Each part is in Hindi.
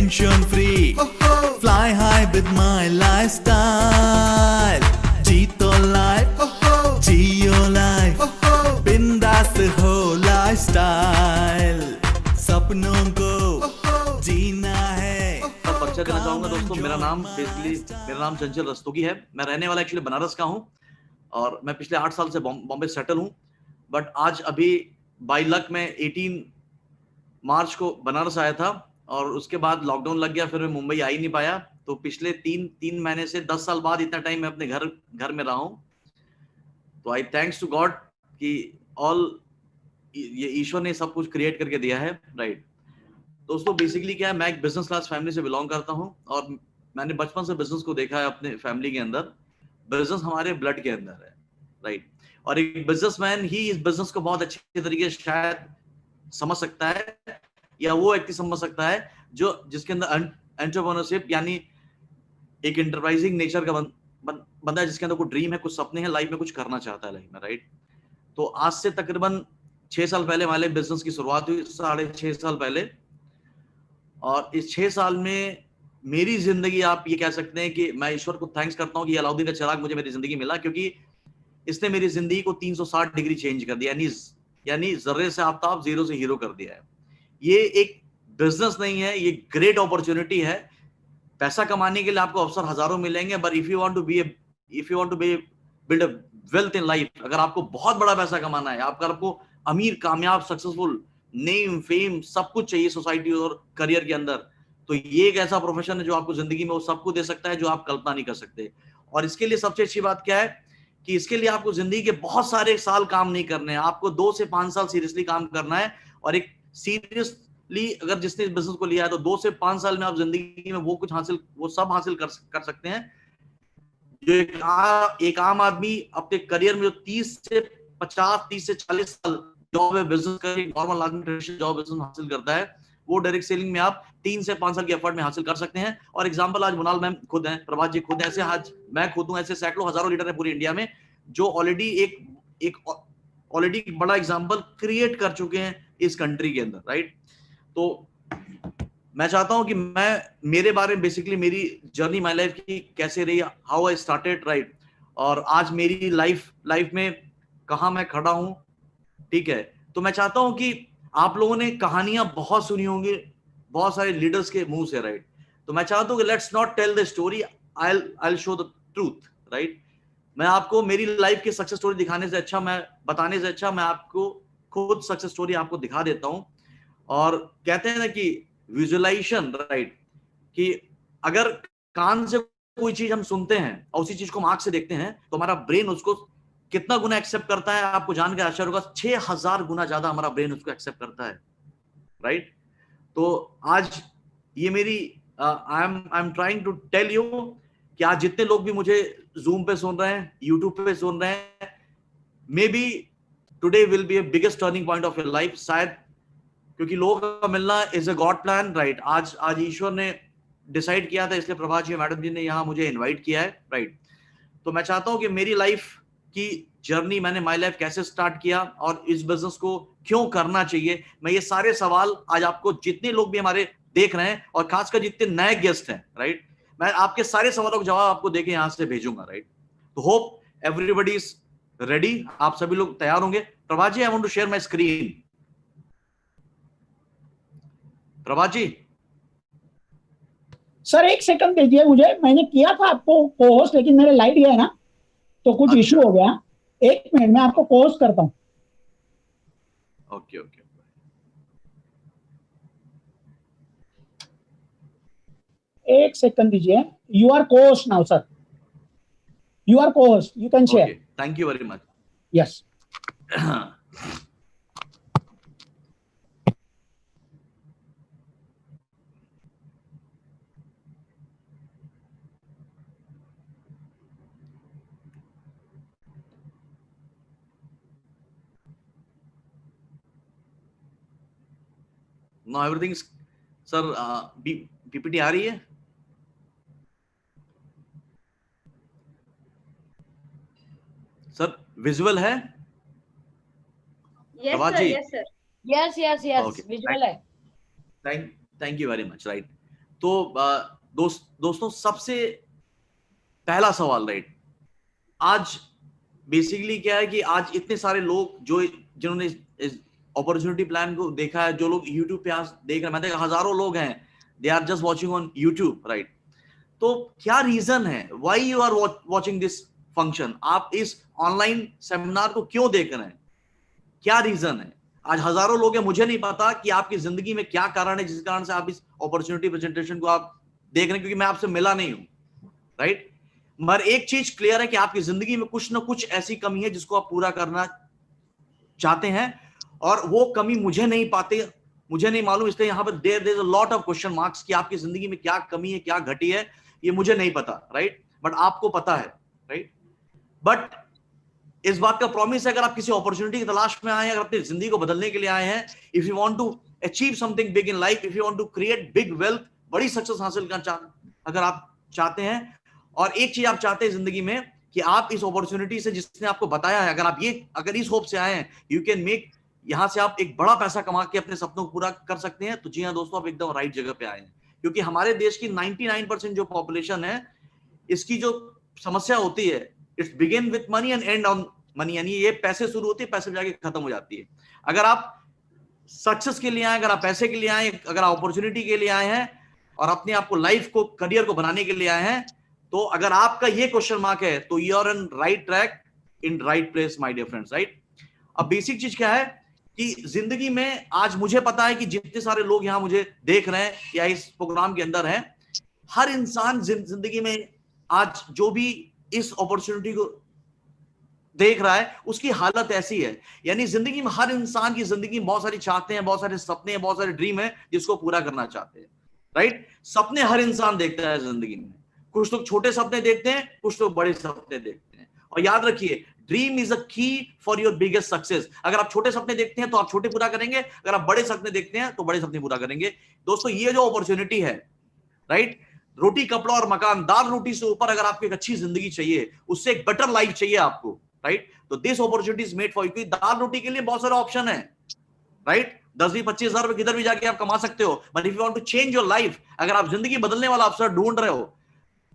Tension free, fly high with my lifestyle. जीतो लाइफ, जियो लाइफ, बिंदास हो लाइफस्टाइल, सपनों को जीना है। परिचय देना चाहूंगा दोस्तों, मेरा नाम चंचल रस्तोगी है। मैं रहने वाला एक्चुअली बनारस का हूं और मैं पिछले 8 साल से बॉम्बे सेटल हूं। बट आज अभी बाय लक मैं 18 मार्च को बनारस आया था और उसके बाद लॉकडाउन लग गया, फिर मैं मुंबई आ ही नहीं पाया। तो पिछले तीन महीने से 10 साल बाद इतना टाइम मैं अपने घर में रहा हूं। तो आई थैंक्स टू गॉड कि ये ईश्वर ने सब कुछ क्रिएट करके दिया है, राइट। दोस्तों बेसिकली क्या है, मैं एक बिजनेस क्लास फैमिली से बिलोंग करता हूं और मैंने बचपन से बिजनेस को देखा है अपने फैमिली के अंदर। बिजनेस हमारे ब्लड के अंदर है, राइट। और एक बिजनेसमैन ही इस बिजनेस को बहुत अच्छे तरीके से शायद समझ सकता है, या वो व्यक्ति समझ सकता है जिसके अंदर एंटरप्रेन्योरशिप यानी एक एंटरप्राइजिंग नेचर का बंदा है, जिसके अंदर कोई ड्रीम है, कुछ सपने हैं, लाइफ में कुछ करना चाहता है लाइफ में, राइट। तो आज से तकरीबन 6 साल पहले हमारे बिजनेस की शुरुआत हुई, 6.5 साल पहले। और इस 6 साल में मेरी जिंदगी, आप ये कह सकते हैं कि मैं ईश्वर को थैंक्स करता हूँ कि अलाउद्दीन का चिराग मुझे मेरी जिंदगी मिला, क्योंकि इसने मेरी जिंदगी को 360 डिग्री चेंज कर दिया, यानी जर्रे से आफ्ताब, जीरो से हीरो कर दिया है। ये एक बिजनेस नहीं है, ये ग्रेट अपॉर्चुनिटी है। पैसा कमाने के लिए आपको अवसर हजारों मिलेंगे, but if you want to be build a wealth in life, अगर आपको बहुत बड़ा पैसा कमाना है, आपको अमीर, कामयाब, सक्सेसफुल, नेम, फेम, सब कुछ चाहिए सोसाइटी और करियर के अंदर, तो ये एक ऐसा प्रोफेशन है जो आपको जिंदगी में वो सब कुछ दे सकता है जो आप कल्पना नहीं कर सकते। और इसके लिए सबसे अच्छी बात क्या है कि इसके लिए आपको जिंदगी के बहुत सारे साल काम नहीं करने हैं, आपको 2 से 5 साल सीरियसली काम करना है। और एक सीरियसली अगर जिसने इस बिजनेस को लिया है तो 2 से 5 साल में आप जिंदगी में वो सब हासिल कर सकते हैं जो एक आम आदमी अपने करियर में जो 30 से 40 साल जॉब है, बिजनेस का एक नॉर्मल आदमी जॉब बिजनेस हासिल करता है, वो डायरेक्ट सेलिंग में आप 3 से 5 साल के एफर्ट में हासिल कर सकते हैं। और एग्जांपल आज मुनाल मैम खुद हैं, प्रभात जी खुद हैं, ऐसे आज मैं खुद हूं, ऐसे सैकड़ों हजारों लीडर है पूरी इंडिया में जो ऑलरेडी एक बड़ा एग्जांपल क्रिएट कर चुके हैं इस कंट्री के अंदर, राइट। तो मैं चाहता हूं कि मेरे बारे में बेसिकली मेरी जर्नी माय लाइफ की कैसे रही, हाउ आई स्टार्टेड, राइट, और आज मेरी लाइफ में कहां मैं खड़ा हूं, ठीक है। तो मैं चाहता हूं कि आप लोगों ने कहानियां बहुत सुनी होंगी बहुत सारे लीडर्स के मुंह से, राइट। तो मैं चाहता हूं कि let's not tell the story, I show the truth, right. मैं आपको मेरी लाइफ की सक्सेस स्टोरी दिखाने से अच्छा, बताने से अच्छा, मैं आपको खुद सक्सेस स्टोरी आपको दिखा देता हूं। और कहते हैं ना कि विजुअलाइजेशन, राइट, कि अगर कान से कोई चीज हम सुनते हैं और उसी चीज को हम आंख से देखते हैं तो हमारा ब्रेन उसको कितना गुना एक्सेप्ट करता है, आपको जानकर आश्चर्य होगा, 6000 गुना ज्यादा हमारा ब्रेन उसको एक्सेप्ट करता है, राइट। तो आज ये मेरी I am trying to tell you कि आज जितने लोग भी मुझे जूम पे सुन रहे हैं, यूट्यूब पे सुन रहे हैं, may be today will be a biggest turning point of your life, शायद, क्योंकि लोगों का मिलना is a God plan, right. आज ईश्वर ने डिसाइड किया था, इसलिए प्रभात जी मैडम जी ने यहाँ मुझे इनवाइट किया है, राइट। तो मैं चाहता हूं कि मेरी लाइफ की जर्नी, मैंने माय लाइफ कैसे स्टार्ट किया और इस बिजनेस को क्यों करना चाहिए, मैं ये सारे सवाल आज आपको, जितने लोग भी हमारे देख रहे हैं और खासकर जितने नए गेस्ट हैं, राइट, मैं आपके सारे सवालों का जवाब आपको देके यहां से भेजूंगा, राइट। तो होप एवरीबडी इज रेडी, आप सभी लोग तैयार होंगे। Prabhat ji, I want to share my screen. Prabhat ji sir एक सेकंड दीजिए मुझे, मैंने किया था आपको को-होस्ट, लेकिन मेरे लाइट गया ना तो कुछ इशू हो गया। एक मिनट में आपको को-होस्ट करता हूं। ओके ओके, एक सेकंड दीजिए। You are co-host now sir, you are co-host, you can share. Thank you very much. Yes. No everything sir, PPT आ रही है? सर विजुअल है? Yes sir, yes sir, yes visual है। Thank you very much, right. तो दोस्तों सबसे पहला सवाल, राइट, आज बेसिकली क्या है कि आज इतने सारे लोग जिन्होंने इस अपॉर्चुनिटी प्लान को देखा है, जो लोग यूट्यूब पे आज देख रहे हैं, मैं हजारों लोग हैं, they are just watching on YouTube, right. तो क्या रीजन है, why you are watching this function, आप इस ऑनलाइन सेमिनार को क्यों देख रहे हैं, क्या रीजन है? आज हजारों लोग हैं, मुझे नहीं पता कि आपकी जिंदगी में क्या कारण है जिस कारण से आप इस अपॉर्चुनिटी प्रेजेंटेशन को आप देख रहे हैं, क्योंकि मैं आपसे मिला नहीं हूं, राइट। मगर एक चीज क्लियर है कि आपकी जिंदगी में कुछ ना कुछ ऐसी कमी है जिसको आप पूरा करना चाहते हैं, और वो कमी मुझे नहीं मालूम, इसलिए यहां पर there is a lot of question marks कि आपकी जिंदगी में क्या कमी है, क्या घटी है, ये मुझे नहीं पता, राइट, बट आपको पता है, राइट। बट इस बात का प्रॉमिस है, अगर आप किसी अपॉर्चुनिटी की तलाश में आए हैं, अगर अपनी जिंदगी को बदलने के लिए आए हैं, if you want to achieve something big in life, if you want to create big wealth, बड़ी सक्सेस हासिल करना अगर आप चाहते हैं, और एक चीज आप चाहते हैं जिंदगी में कि आप इस अपॉर्चुनिटी से जिसने आपको बताया है, अगर इस होप से आए हैं यू कैन मेक, यहां से आप एक बड़ा पैसा कमा के अपने सपनों को पूरा कर सकते हैं, तो जी हाँ दोस्तों, आप एकदम राइट जगह पे आए हैं। क्योंकि हमारे देश की 99% जो पॉपुलेशन है, इसकी जो समस्या होती है, it's begin with money and and on money, यानी ये पैसे शुरू होती है, पैसे जाके खत्म हो जाती है। अगर आप सक्सेस के लिए आए, अगर आप पैसे के लिए आए, अगर आप अपॉर्चुनिटी के लिए आए हैं, और अपने आपको लाइफ को, करियर को बनाने के लिए आए हैं, तो अगर आपका ये क्वेश्चन मार्क है, तो you are on right track, in right place my dear friends, right. अब बेसिक चीज क्या है कि जिंदगी में आज मुझे पता है कि जितने सारे लोग यहां मुझे देख रहे हैं या इस प्रोग्राम के अंदर हैं, हर इंसान जिंदगी में आज जो भी इस अपॉर्चुनिटी को देख रहा है, उसकी हालत ऐसी है, यानी जिंदगी में हर इंसान की जिंदगी में बहुत सारी चाहते हैं, बहुत सारे सपने हैं, बहुत सारे ड्रीम है जिसको पूरा करना चाहते हैं, राइट। सपने हर इंसान देखता है जिंदगी में, कुछ लोग छोटे सपने देखते हैं, कुछ लोग बड़े सपने देखते हैं, और याद रखिए, ड्रीम इज अ की फॉर योर बिगेस्ट सक्सेस। अगर आप छोटे सपने देखते हैं तो आप छोटे पूरा करेंगे, अगर आप बड़े सपने देखते हैं तो बड़े सपने पूरा करेंगे। दोस्तों, ये जो अपॉर्चुनिटी है, राइट, रोटी कपड़ा और मकान, दाल रोटी से ऊपर अगर आपको एक अच्छी जिंदगी चाहिए, उससे एक बेटर लाइफ चाहिए आपको, राइट, तो this opportunity is made for you. दाल रोटी के लिए बहुत सारे ऑप्शन है, राइट, 10-20-25 हजार रुपए किधर भी जाके आप कमा सकते हो, but if you want to change your life, अगर आप जिंदगी बदलने वाला अवसर ढूंढ रहे हो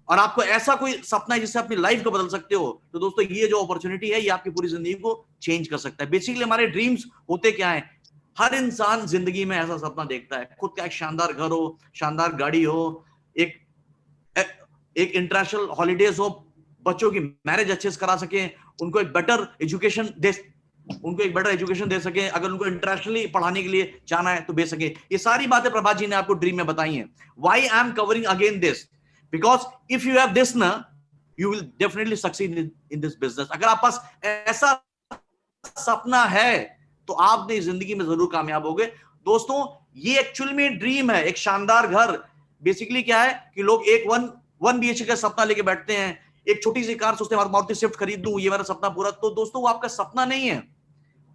और आपको ऐसा कोई सपना है जिससे अपनी लाइफ को बदल सकते हो, तो दोस्तों ये जो अपॉर्चुनिटी है, ये आपकी पूरी जिंदगी को चेंज कर सकता है। बेसिकली हमारे ड्रीम्स होते क्या है, हर इंसान जिंदगी में ऐसा सपना देखता है, खुद का एक शानदार घर हो, शानदार गाड़ी हो, एक इंटरनेशनल हॉलीडेज हो, बच्चों की मैरिज अच्छे से करा सके, उनको एक बेटर एजुकेशन दे सके, अगर उनको इंटरनेशनली पढ़ाने के लिए जाना है तो दे सके। ये सारी बातें प्रभात जी ने आपको ड्रीम में बताई हैं। Why I am covering again this, because if you have this ना, you will definitely succeed in this business. अगर आप पास ऐसा सपना है तो आप अपनी जिंदगी में जरूर कामयाब होगे। दोस्तों, ये एक्चुअल में ड्रीम है, एक शानदार घर। बेसिकली क्या है कि लोग एक वन BHK का सपना लेके बैठते हैं, एक छोटी सी कार सोचते हैं मारुति स्विफ्ट खरीद लूं, ये मेरा सपना पूरा। तो दोस्तों, वो आपका सपना नहीं है,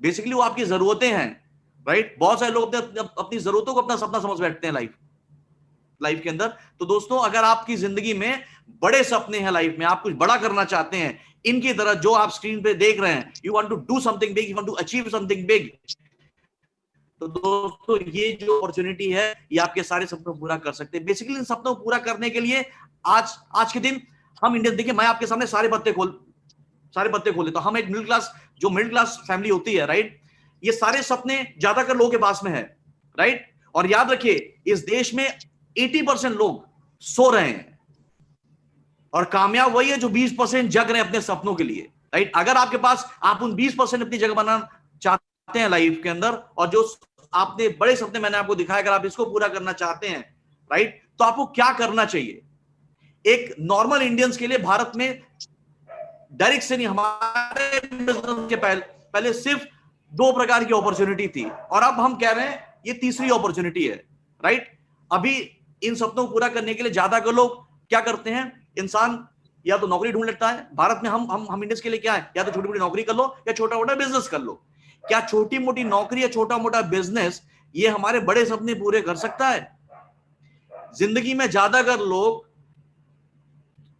बेसिकली वो आपकी जरूरतें हैं, राइट। बहुत सारे लोग अपनी जरूरतों को अपना सपना समझ बैठते हैं लाइफ के अंदर। तो दोस्तों, अगर आपकी जिंदगी में बड़े सपने हैं, लाइफ में आप कुछ बड़ा करना चाहते हैं, इनकी तरह जो आप स्क्रीन पे देख रहे हैं, you want to do something big, you want to achieve something big, तो दोस्तों ये जो अपॉर्चुनिटी है, ये आपके सारे सपनों को पूरा कर सकते हैं। बेसिकली इन सपनों को पूरा करने के लिए आज के दिन हम इंडियन, देखिए मैं आपके सामने सारे पत्ते खोल देता हूं। हम एक मिडिल क्लास फैमिली होती है, राइट, ये सारे सपने ज्यादातर लोगों के पास में है, राइट। और याद रखिए, इस देश में 80% लोग सो रहे हैं, और कामयाब वही है जो 20% जग रहे हैं अपने सपनों के लिए, राइट। अगर आपके पास, आप उन 20% अपनी जगह बनाना चाहते हैं लाइफ के अंदर, और जो आपने बड़े सपने मैंने आपको दिखाया, अगर आप इसको पूरा करना चाहते हैं, राइट, तो आपको क्या करना चाहिए। एक नॉर्मल इंडियंस के लिए भारत में डायरेक्ट से नहीं, हमारे बिजनेस के पहले सिर्फ 2 प्रकार की अपॉर्चुनिटी थी, और अब हम कह रहे हैं ये तीसरी अपॉर्चुनिटी है, राइट। अभी इन सपनों को पूरा करने के लिए ज्यादातर लोग क्या करते हैं, इंसान या तो नौकरी ढूंढ लेता है। भारत में हम इंडियंस के लिए क्या है, या तो छोटी मोटी नौकरी कर लो या छोटा मोटा बिजनेस कर लो। क्या छोटी मोटी नौकरी या छोटा मोटा बिजनेस ये हमारे बड़े सपने पूरे कर सकता है? जिंदगी में ज्यादातर लोग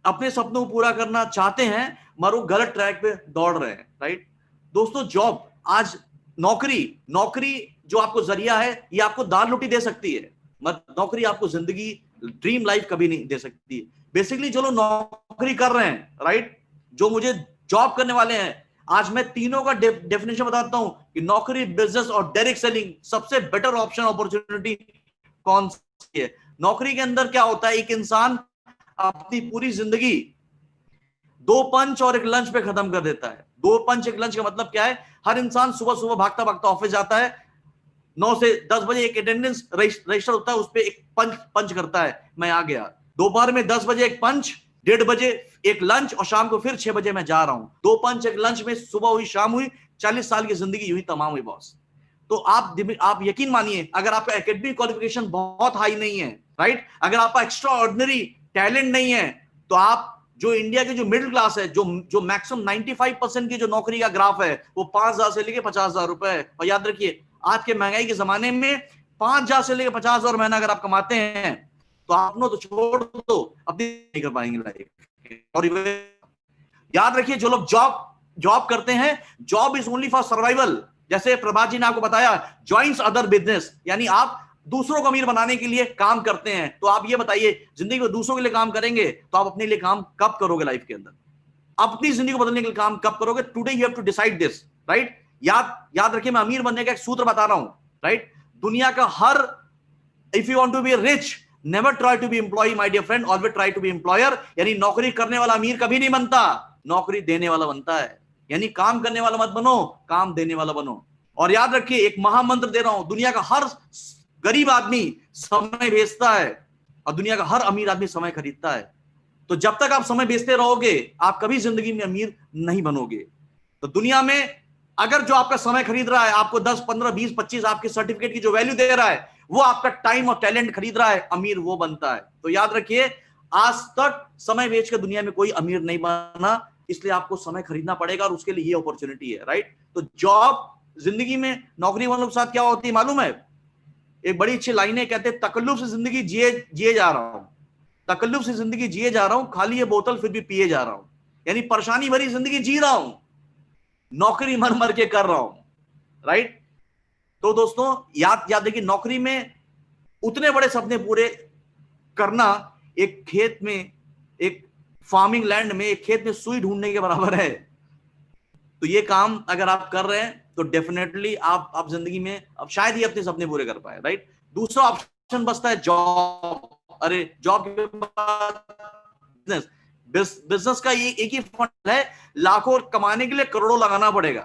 अपने सपनों को पूरा करना चाहते हैं, मगर वो गलत ट्रैक पे दौड़ रहे हैं, राइट। दोस्तों, जॉब, आज नौकरी जो आपको जरिया है, ये आपको दाल रोटी दे सकती है, नौकरी आपको जिंदगी, ड्रीम लाइफ कभी नहीं दे सकती। बेसिकली जो लोग नौकरी कर रहे हैं, राइट, जो मुझे जॉब करने वाले हैं, आज मैं तीनों का डेफिनेशन बताता हूं कि नौकरी, बिजनेस और डायरेक्ट सेलिंग सबसे बेटर ऑप्शन, अपॉर्चुनिटी कौन सी है। नौकरी के अंदर क्या होता है, एक इंसान अपनी पूरी जिंदगी 2 पंच और 1 लंच पे खत्म कर देता है। 2 पंच 1 लंच का मतलब क्या है, हर इंसान सुबह सुबह भागता भागता ऑफिस जाता है, 9 से 10 बजे एक अटेंडेंस रजिस्टर होता है, उस पर एक पंच करता है, मैं आ गया। दोपहर में 10 बजे एक पंच, 1:30 बजे एक लंच, और शाम को फिर 6 बजे मैं जा रहा हूं। 2 पंच 1 लंच में सुबह हुई, शाम हुई, 40 साल की जिंदगी यूं ही तमाम हुई बॉस। तो आप यकीन मानिए, अगर आपका एकेडमिक क्वालिफिकेशन बहुत हाई नहीं है, राइट, अगर आपका एक्स्ट्रा ऑर्डिनरी टैलेंट नहीं है, तो आप जो इंडिया के जो मिडिल क्लास है, जो मैक्सिमम 95% की जो नौकरी का ग्राफ है, वो 5,000 से लेके 50,000 रुपए है। और याद रखिए, आज के महंगाई के जमाने में 5,000 से लेकर 50,000 महीना अगर आप कमाते हैं, तो आप तो छोड़ दो, अपनी नहीं कर पाएंगे लाइफ। और याद रखिए, जो लोग जॉब करते हैं, job is only for survival. जैसे प्रभात जी ने आपको बताया, जॉइंस अदर बिजनेस, यानी आप दूसरों को अमीर बनाने के लिए काम करते हैं। तो आप ये बताइए, जिंदगी में दूसरों के लिए काम करेंगे तो आप अपने लिए काम कब करोगे लाइफ के अंदर? अपनी जिंदगी को बदलने के लिए काम कब करोगे? Today you have to decide this, right. याद रखिए, मैं अमीर बनने का एक सूत्र बता रहा हूं, राइट। दुनिया का हर, if you want to be rich, never try to be employ my dear friend, always try to be employer. यानी नौकरी करने वाला अमीर कभी नहीं बनता, नौकरी देने वाला बनता है। यानी काम करने वाला मत बनो, काम देने वाला बनो। और याद रखिए, एक महामंत्र दे रहा हूं, दुनिया का हर गरीब आदमी समय बेचता है और दुनिया का हर अमीर आदमी समय खरीदता है। तो जब तक आप समय बेचते रहोगे, आप कभी जिंदगी में अमीर नहीं बनोगे। तो दुनिया में अगर जो आपका समय खरीद रहा है, आपको 10, 15, 20, 25 आपके सर्टिफिकेट की जो वैल्यू दे रहा है, वो आपका टाइम और टैलेंट खरीद रहा है, अमीर वो बनता है। तो याद रखिए, आज तक समय बेचकर दुनिया में कोई अमीर नहीं बना, इसलिए आपको समय खरीदना पड़ेगा, और उसके लिए ये अपॉर्चुनिटी है, राइट। तो जॉब, जिंदगी में नौकरी वालों के साथ क्या होती है मालूम है? एक बड़ी अच्छी लाइन है, कहते हैं, तकल्लुफ से जिंदगी जिए जा रहा हूं, तकल्लुफ से जिंदगी जिए जा रहा हूं, खाली ये बोतल फिर भी पिए जा रहा हूं। यानी परेशानी भरी जिंदगी जी रहा हूं, नौकरी मर मर के कर रहा हूं, राइट। तो दोस्तों, याद देखिए, नौकरी में उतने बड़े सपने पूरे करना एक खेत में, एक फार्मिंग लैंड में, एक खेत में सुई ढूंढने के बराबर है। तो ये काम अगर आप कर रहे हैं, तो डेफिनेटली आप जिंदगी में अब शायद ही अपने सपने पूरे कर पाए, राइट। दूसरा ऑप्शन बचता है जॉब। अरे जॉब के बाद बिजनेस का ये एक ही फंड है, लाखों कमाने के लिए करोड़ों लगाना पड़ेगा।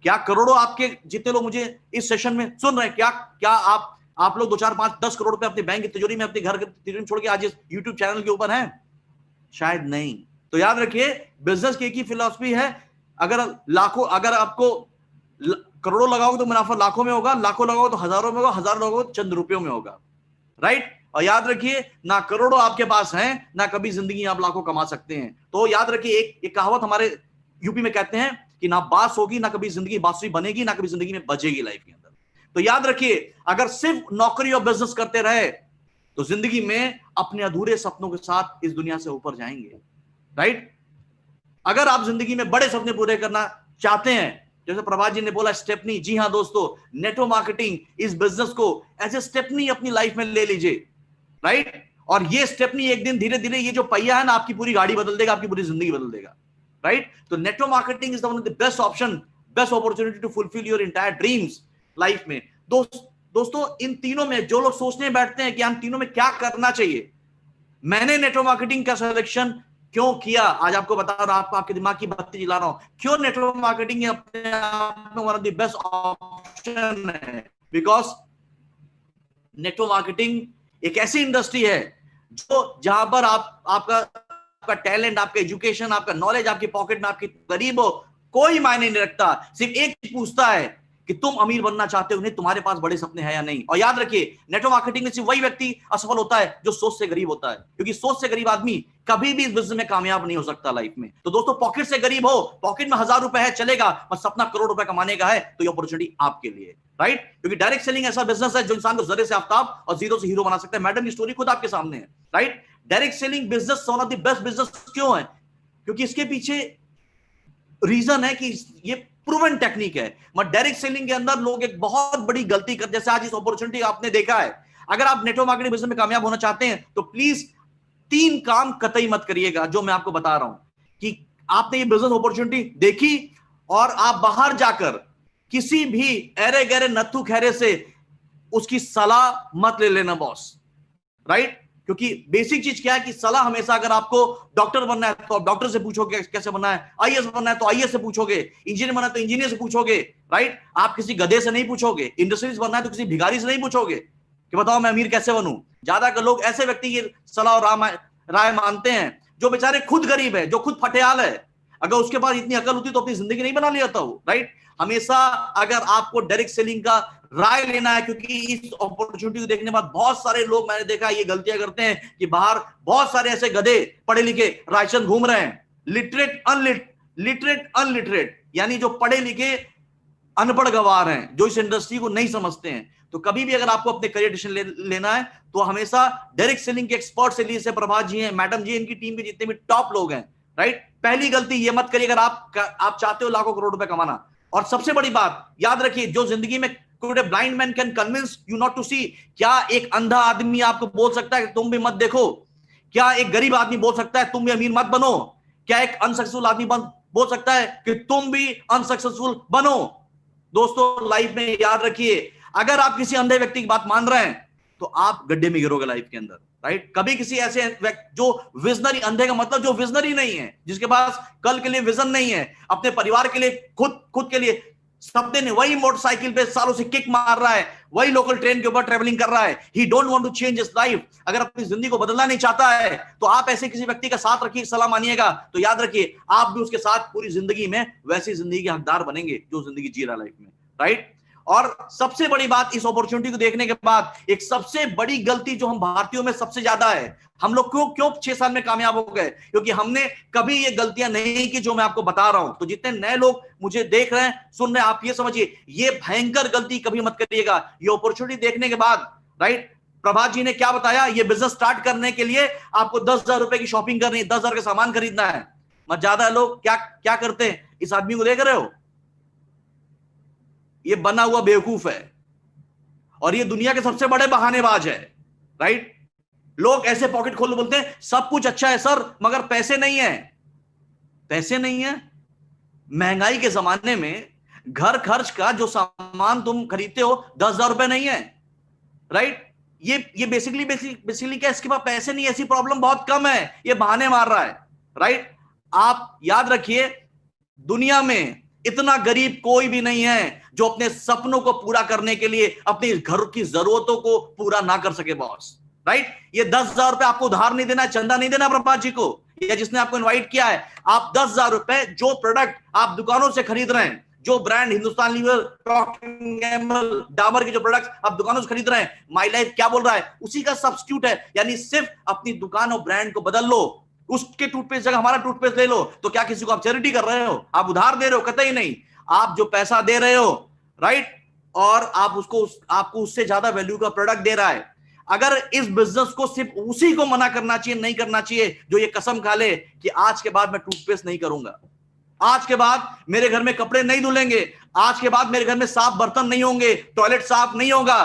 क्या करोड़ों आपके जितने लोग मुझे इस सेशन में सुन रहे हैं, क्या आप लोग 2, 4, 5, 10 करोड़ रुपए अपने बैंक की तिजोरी में, अपने घर की तिजोरी में छोड़ के आज इस यूट्यूब चैनल के ऊपर हैं? शायद नहीं। तो याद रखिए, बिजनेस की एक ही फिलॉसफी है, अगर आपको करोड़ों लगाओगे तो मुनाफा लाखों में होगा, लाखों लगाओगे तो हजारों में होगा, हजार लगाओगे तो चंद रुपयों में होगा, राइट। और याद रखिए, ना करोड़ों आपके पास हैं, ना कभी जिंदगी आप लाखों कमा सकते हैं। तो याद रखिए, एक कहावत हमारे यूपी में कहते हैं कि ना बांस होगी, ना कभी जिंदगी बांसुरी बनेगी, ना कभी जिंदगी में बजेगी लाइफ के अंदर। तो याद रखिए, अगर सिर्फ नौकरी और बिजनेस करते रहे, तो जिंदगी में अपने अधूरे सपनों के साथ इस दुनिया से ऊपर जाएंगे, राइट। अगर आप जिंदगी में बड़े सपने पूरे करना चाहते हैं, जैसे प्रभात जी ने बोला स्टेपनी, जी हां दोस्तों, नेटवर्क मार्केटिंग, इस बिजनेस को एज ए स्टेपनी अपनी लाइफ में ले लीजिए, राइट। और ये स्टेपनी एक दिन धीरे धीरे, ये जो पहिया है ना, आपकी पूरी गाड़ी बदल देगा, आपकी पूरी जिंदगी बदल देगा, राइट। तो network marketing is one of the best option, best opportunity to fulfil your entire dreams life में। दोस्तों, इन तीनों में जो लोग सोचने बैठते हैं कि हम तीनों में क्या करना चाहिए, मैंने नेटवर्क मार्केटिंग का सिलेक्शन क्यों किया, आज आपको बता रहा हूं, आपके दिमाग की बत्ती जला रहा हूं, क्यों नेटवर्क मार्केटिंग अपने आप में one of the best option है। बिकॉज नेटवर्क मार्केटिंग एक ऐसी इंडस्ट्री है जहां पर आपका टैलेंट, आपका एजुकेशन, आपका नॉलेज आपकी पॉकेट में, आपकी गरीब हो, कोई मायने नहीं रखता। सिर्फ एक चीज पूछता है कि तुम अमीर बनना चाहते हो नहीं, तुम्हारे पास बड़े सपने हैं या नहीं। और याद रखिए, नेटवर्क मार्केटिंग में सिर्फ वही व्यक्ति असफल होता है जो सोच से गरीब होता है, क्योंकि सोच से गरीब आदमी कभी भी इस बिजनेस में कामयाब नहीं हो सकता लाइफ में। तो दोस्तों, पॉकेट से गरीब हो, पॉकेट में 1000 रुपए है चलेगा, पर सपना करोड़ रुपए कमाने का है, तो ये अपॉर्चुनिटी आपके लिए, राइट। क्योंकि डायरेक्ट सेलिंग ऐसा बिजनेस है जो इंसान को जरे से आफ्ताब और जीरो से हीरो बना सकता है। मैडम की स्टोरी खुद आपके सामने है, right. Direct selling business one of the best business क्यों है? क्योंकि इसके पीछे रीजन है कि ये प्रूवन टेक्निक है। मगर डायरेक्ट सेलिंग के अंदर लोग एक बहुत बड़ी गलती करते, जैसे आज इस अपॉर्चुनिटी आपने देखा है, अगर आप नेटवर्क मार्केटिंग बिजनेस में कामयाब होना चाहते हैं तो प्लीज 3 काम कतई मत करिएगा जो मैं आपको बता रहा हूं कि आपने ये बिजनेस अपॉर्चुनिटी देखी और आप बाहर जाकर किसी भी अरे गहरे नत्थु खैरे से उसकी सलाह मत ले लेना बॉस, राइट? क्योंकि बेसिक चीज क्या है कि सलाह हमेशा, अगर आपको डॉक्टर बनना है तो आप डॉक्टर से पूछोगे कैसे बनना है, आईएएस बनना है तो आईएएस से पूछोगे, इंजीनियर बनना है तो इंजीनियर से पूछोगे, राइट? आप किसी गधे से नहीं पूछोगे, इंडस्ट्रीज बनना है तो किसी भिखारी से नहीं पूछोगे कि बताओ मैं अमीर कैसे बनूं। ज्यादातर लोग ऐसे व्यक्ति की सलाह और राय मानते हैं जो बेचारे खुद गरीब है, जो खुद फटेयाल है। अगर उसके पास इतनी अकल होती तो अपनी जिंदगी नहीं बना लिया था वो, राइट? हमेशा अगर आपको डायरेक्ट सेलिंग का राय लेना है, क्योंकि इस अपॉर्चुनिटी को देखने के बाद बहुत सारे लोग मैंने देखा ये गलतियां करते हैं कि बाहर बहुत सारे ऐसे गधे पढ़े लिखे राशन घूम रहे हैं, लिटरेट अनलिटरेट, यानी जो पढ़े लिखे अनपढ़ गवार हैं, जो इस इंडस्ट्री को नहीं समझते हैं। तो कभी भी अगर आपको अपने करियर डिसीजन लेना है तो हमेशा डायरेक्ट सेलिंग के एक्सपर्ट से लीजिए। प्रभात जी हैं, मैडम जी, इनकी टीम के जितने भी टॉप लोग हैं, राइट? पहली गलती ये मत करिए अगर आप चाहते हो लाखों करोड़ रुपए कमाना। और सबसे बड़ी बात याद रखिए, जो जिंदगी में could a blind man can convince you not to see? क्या एक अंधा आदमी आपको बोल सकता है कि तुम भी मत देखो? क्या एक गरीब आदमी बोल सकता है तुम भी अमीर मत बनो? क्या एक अनसक्सेसफुल आदमी बोल सकता है कि तुम भी अनसक्सेसफुल बनो? दोस्तों लाइफ में याद रखिए, अगर आप किसी अंधे व्यक्ति की बात मान रहे हैं तो आप गड्ढे में गिरोगे लाइफ के अंदर, राइट? कभी किसी ऐसे जो विजनरी, अंधे का मतलब जो विजनरी नहीं है, जिसके पास कल के लिए विजन नहीं है, अपने परिवार के लिए, खुद के लिए, सब दिन वही मोटरसाइकिल पे सालों से किक मार रहा है, वही लोकल ट्रेन के ऊपर ट्रेवलिंग कर रहा है, he don't want to change his life. अगर अपनी जिंदगी को बदलना नहीं चाहता है तो आप ऐसे किसी व्यक्ति का साथ रखिए, सलाह मानिएगा, तो याद रखिए आप भी उसके साथ पूरी जिंदगी में वैसी जिंदगी के हकदार बनेंगे जो जिंदगी जी रहा लाइफ में, राइट? और सबसे बड़ी बात, इस अपॉर्चुनिटी को देखने के बाद एक सबसे बड़ी गलती जो हम भारतीयों में सबसे ज्यादा है, हम लोग क्यों 6 साल में कामयाब हो गए? क्योंकि हमने कभी ये गलतियां नहीं की जो मैं आपको बता रहा हूं। तो जितने नए लोग मुझे देख रहे हैं, सुन रहे हैं, आप ये समझिए, ये भयंकर गलती कभी मत करिएगा। ये अपॉर्चुनिटी देखने के बाद, राइट? प्रभात जी ने क्या बताया, ये बिजनेस स्टार्ट करने के लिए आपको 10,000 रुपए की शॉपिंग करनी है, 10,000 का सामान खरीदना है। मत ज्यादा लोग क्या करते हैं, इस आदमी को देख रहे हो, ये बना हुआ बेवकूफ है और ये दुनिया के सबसे बड़े बहानेबाज है, राइट? लोग ऐसे पॉकेट खोल बोलते हैं सब कुछ अच्छा है सर, मगर पैसे नहीं है। पैसे नहीं है? महंगाई के जमाने में घर खर्च का जो सामान तुम खरीदते हो 10,000 रुपए नहीं है, राइट? ये बेसिकली क्या, इसके पास पैसे नहीं है, ऐसी प्रॉब्लम बहुत कम है, ये बहाने मार रहा है, राइट? आप याद रखिए, दुनिया में इतना गरीब कोई भी नहीं है जो अपने सपनों को पूरा करने के लिए अपने घर की जरूरतों को पूरा ना कर सके बॉस, राइट? ये 10,000 रुपए आपको उधार नहीं देना, चंदा नहीं देना प्रभात जी को या जिसने आपको इनवाइट किया है। आप 10,000 रुपए जो प्रोडक्ट आप दुकानों से खरीद रहे हैं, जो brand Hindustan Lever, Procter and Gamble, Dabur के जो प्रोडक्ट्स आप दुकानों से खरीद रहे हैं, माई लाइफ क्या बोल रहा है, उसी का सब्स्टिट्यूट है। यानी सिर्फ अपनी दुकान और ब्रांड को बदल लो, उसके टूथपेस्ट जगह हमारा टूथपेस्ट ले लो। तो क्या किसी को आप चैरिटी कर रहे हो? आप उधार दे रहे हो? कतई नहीं। आप जो पैसा दे रहे हो, राइट, और आप आपको उससे ज्यादा वैल्यू का प्रोडक्ट दे रहा है। अगर इस बिजनेस को सिर्फ उसी को मना करना चाहिए, नहीं करना चाहिए जो ये कसम खा ले कि आज के बाद मैं टूथपेस्ट नहीं करूंगा, आज के बाद मेरे घर में कपड़े नहीं धुलेंगे, आज के बाद मेरे घर में साफ बर्तन नहीं होंगे, टॉयलेट साफ नहीं होगा।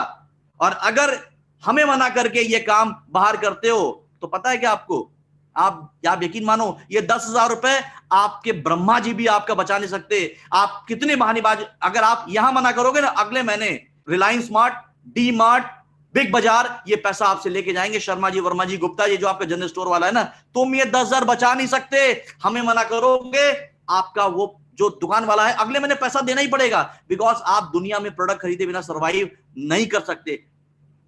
और अगर हमें मना करके ये काम बाहर करते हो तो पता है क्या आपको, आप यकीन मानो, ये 10,000 रुपए आपके ब्रह्मा जी भी आपका बचा नहीं सकते। आप कितने बहानेबाज, अगर आप यहां मना करोगे ना, अगले महीने Reliance smart, D mart, big बाजार ये पैसा आपसे लेके जाएंगे। शर्मा जी, वर्मा जी, गुप्ता जी जो आपका जनरल स्टोर वाला है ना, तुम ये 10,000 बचा नहीं सकते। हमें मना करोगे, आपका वो जो दुकान वाला है अगले महीने पैसा देना ही पड़ेगा, बिकॉज आप दुनिया में प्रोडक्ट खरीदे बिना सर्वाइव नहीं कर सकते।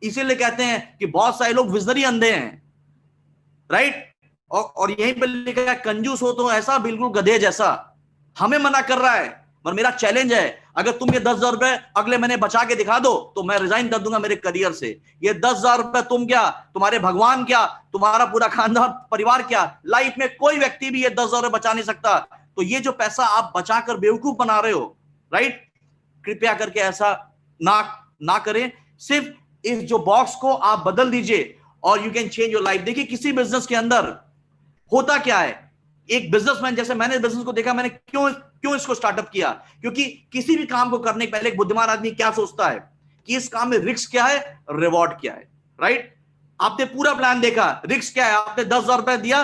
इसीलिए कहते हैं कि बहुत सारे लोग विजनरी अंधे हैं, राइट? और यहीं पर लिखा है कंजूस हो तो ऐसा, बिल्कुल गधे जैसा। हमें मना कर रहा है, पर मेरा चैलेंज है, अगर तुम ये 10,000 रुपए अगले महीने बचा के दिखा दो तो मैं रिजाइन कर दूंगा मेरे करियर से। ये 10,000 रुपए तुम क्या, तुम्हारे भगवान क्या, तुम्हारा पूरा खानदान परिवार क्या, लाइफ में कोई व्यक्ति भी ये 10,000 रुपए बचा नहीं सकता। तो ये जो पैसा आप बचाकर बेवकूफ बना रहे हो, राइट, कृपया करके ऐसा ना करें। सिर्फ इस जो बॉक्स को आप बदल दीजिए और you can change your life. देखिए किसी बिजनेस के अंदर होता क्या है, एक बिजनेसमैन, जैसे मैंने बिजनेस को देखा, मैंने क्यों इसको स्टार्टअप किया, क्योंकि किसी भी काम को करने के पहले एक बुद्धिमान आदमी क्या सोचता है कि इस काम में रिस्क क्या है, रिवॉर्ड क्या है। राइट? आपने पूरा प्लान देखा, रिस्क क्या है, आपने 10,000 रुपए दिया,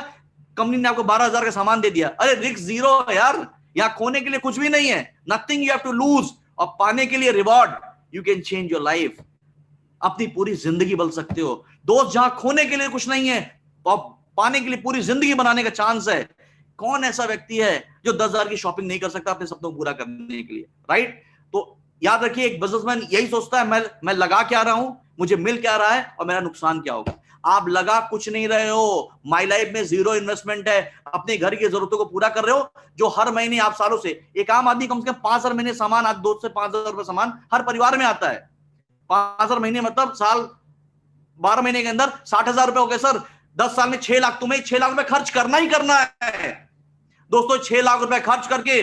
कंपनी ने आपको 12,000 का सामान दे दिया, अरे रिस्क जीरो है यार, यहां खोने के लिए कुछ भी नहीं है, nothing you have to lose, और पाने के लिए reward, you can change your life, अपनी पूरी जिंदगी बदल सकते हो दोस्त। जहां खोने के लिए कुछ नहीं है, पाने के लिए पूरी जिंदगी बनाने का चांस है। कौन ऐसा व्यक्ति है जो 10,000 की शॉपिंग नहीं कर सकता अपने सपनों को पूरा करने के लिए, राइट? तो याद रखिए, एक बिजनेसमैन यही सोचता है मैं लगा क्या रहा हूं, मुझे मिल क्या रहा है और मेरा नुकसान क्या होगा। आप लगा कुछ नहीं रहे हो, माई लाइफ में जीरो इन्वेस्टमेंट है, अपने घर की जरूरतों को पूरा कर रहे हो, जो हर महीने आप सालों से, एक आम आदमी कम से कम 5,000 महीने सामान, आज 2 से 5,000 रुपए सामान हर परिवार में आता है। 5,000 महीने मतलब साल 12 महीने के अंदर 60,000 रुपए हो गए सर, 10 साल में 6 लाख, तुम्हें 6 लाख रुपए खर्च करना ही करना है दोस्तों। 6 लाख रुपए खर्च करके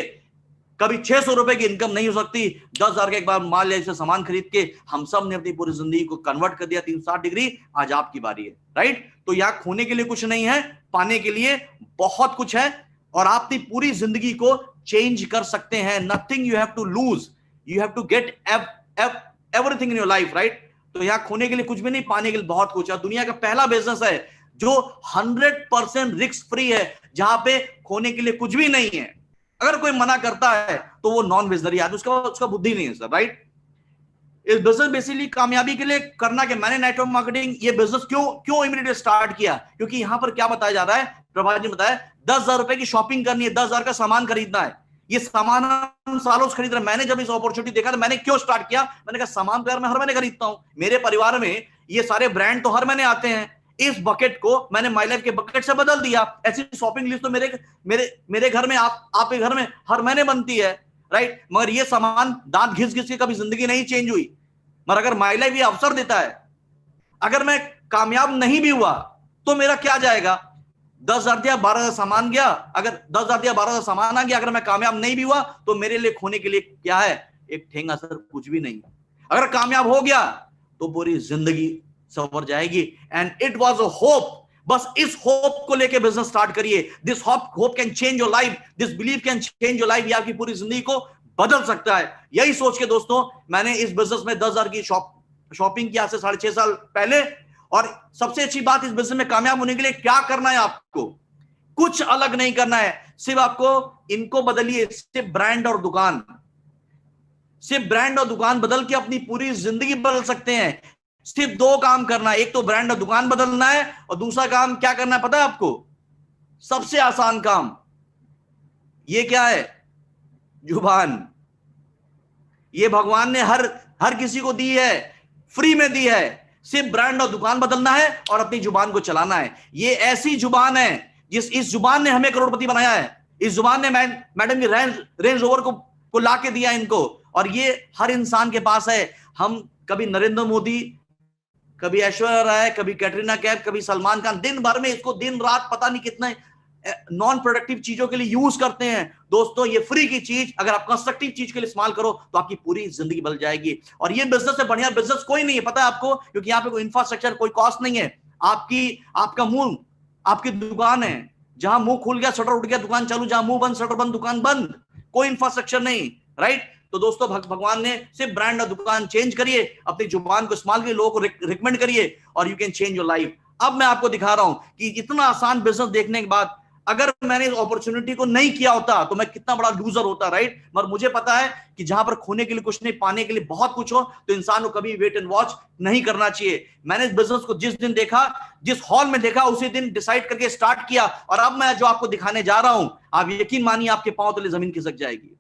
कभी 600 रुपए की इनकम नहीं हो सकती। 10,000 का एक बार मान लिया, इसे सामान खरीद के हम सब ने अपनी पूरी जिंदगी को कन्वर्ट कर दिया 360 डिग्री। आज आपकी बारी है, राइट? तो यहां खोने के लिए कुछ नहीं है, पाने के लिए बहुत कुछ है, और आप अपनी पूरी जिंदगी को चेंज कर सकते हैं। Nothing you have to lose, you have to get everything in your life, right? तो यहां खोने के लिए कुछ भी नहीं, पाने के लिए बहुत कुछ है। दुनिया का पहला बिजनेस है जो 100% रिस्क फ्री है, जहां पे खोने के लिए कुछ भी नहीं है। अगर कोई मना करता है तो वो नॉन विजनरी आदमी, उसका बुद्धि नहीं है सर, राइट? इस बिजनेस बेसिकली कामयाबी के लिए करना क्या, मैंने नेटवर्क मार्केटिंग ये बिजनेस क्यों इमीडिएट स्टार्ट किया, क्योंकि यहां पर क्या बताया जा रहा है, प्रभात जी बताया, 10,000 रुपए की शॉपिंग करनी है, 10,000 का सामान खरीदना है। ये सामान हम सालों से खरीद रहे हैं। मैंने जब इस अपॉर्चुनिटी देखा तो मैंने क्यों स्टार्ट किया, मैंने कहा सामान तो यार मैं हर महीने खरीदता हूं, मेरे परिवार में ये सारे ब्रांड तो हर महीने आते हैं, इस बकेट को मैंने माई लाइफ के बकेट से बदल दिया। ऐसी शॉपिंग लिस्ट तो मेरे घर में, आपके घर में हर महीने बनती है, राइट? मगर ये सामान दांत घिस घिस के कभी जिंदगी नहीं चेंज हुई। मगर अगर माई लाइफ ये अवसर देता है, अगर मैं कामयाब नहीं भी हुआ तो मेरा क्या जाएगा, 10,000 दिया, 12,000 सामान गया, अगर 10,000 दिया 12,000 सामान आ गया, अगर मैं कामयाब नहीं भी हुआ तो मेरे लिए खोने के लिए क्या है, एक ठेंगा सर, कुछ भी नहीं। अगर कामयाब हो गया तो पूरी जिंदगी सवर जाएगी। And it was a hope, बस इस होप को लेके बिजनेस स्टार्ट करिए। This hope can change your life, this believe can change your life. ये आपकी पूरी जिंदगी को बदल सकता है। यही सोच के दोस्तों मैंने इस बिजनेस में 10,000 की शॉपिंग की आज से 6.5 साल पहले। और सबसे अच्छी बात, इस बिजनेस में कामयाब होने के लिए क्या करना है, आपको कुछ अलग नहीं करना है, सिर्फ आपको इनको बदलिए, सिर्फ ब्रांड और दुकान, सिर्फ ब्रांड और दुकान बदल के अपनी पूरी जिंदगी बदल सकते हैं। सिर्फ 2 काम करना है, एक तो ब्रांड और दुकान बदलना है, और दूसरा काम क्या करना है पता है आपको, सबसे आसान काम, ये क्या है, जुबान। ये भगवान ने हर किसी को दी है, फ्री में दी है। सिर्फ ब्रांड और दुकान बदलना है और अपनी जुबान को चलाना है। ये ऐसी जुबान है इस जुबान ने हमें करोड़पति बनाया है। इस जुबान ने मैडम की रेंज रोवर को ला के दिया इनको, और ये हर इंसान के पास है। हम कभी नरेंद्र मोदी, कभी ऐश्वर्या राय, कभी कैटरीना कैफ, कभी सलमान खान, दिन भर में इसको दिन रात पता नहीं कितने नॉन प्रोडक्टिव चीजों के लिए यूज करते हैं। दोस्तों ये फ्री की चीज अगर आप कंस्ट्रक्टिव चीज के लिए इस्तेमाल करो तो आपकी पूरी जिंदगी बदल जाएगी। और ये बिजनेस से बढ़िया बिजनेस कोई नहीं है, पता है आपको, क्योंकि यहाँ पे कोई इंफ्रास्ट्रक्चर, कोई कॉस्ट नहीं है। आपका मुंह, आपकी दुकान है, जहां मुंह खुल गया शटर उठ गया दुकान चालू, जहां मुंह बंद शटर बंद दुकान बंद, कोई इंफ्रास्ट्रक्चर नहीं, राइट? तो दोस्तों भगवान ने सिर्फ ब्रांड और दुकान चेंज करिए, अपनी जुबान को इस्तेमाल करिए, लोगों को रिकमेंड करिए, और you can change your life. अब मैं आपको दिखा रहा हूं कि इतना आसान बिजनेस देखने के बाद, अगर मैंने इस अपॉर्चुनिटी को नहीं किया होता तो मैं कितना बड़ा लूजर होता, राइट? मगर मुझे पता है कि जहां पर खोने के लिए कुछ नहीं, पाने के लिए बहुत कुछ हो, तो इंसान को कभी वेट एंड वॉच नहीं करना चाहिए। मैंने इस बिजनेस को जिस दिन देखा, जिस हॉल में देखा, उसी दिन डिसाइड करके स्टार्ट किया, और अब मैं जो आपको दिखाने जा रहा हूं, आप यकीन मानिए आपके पांव तले जमीन खिसक जाएगी।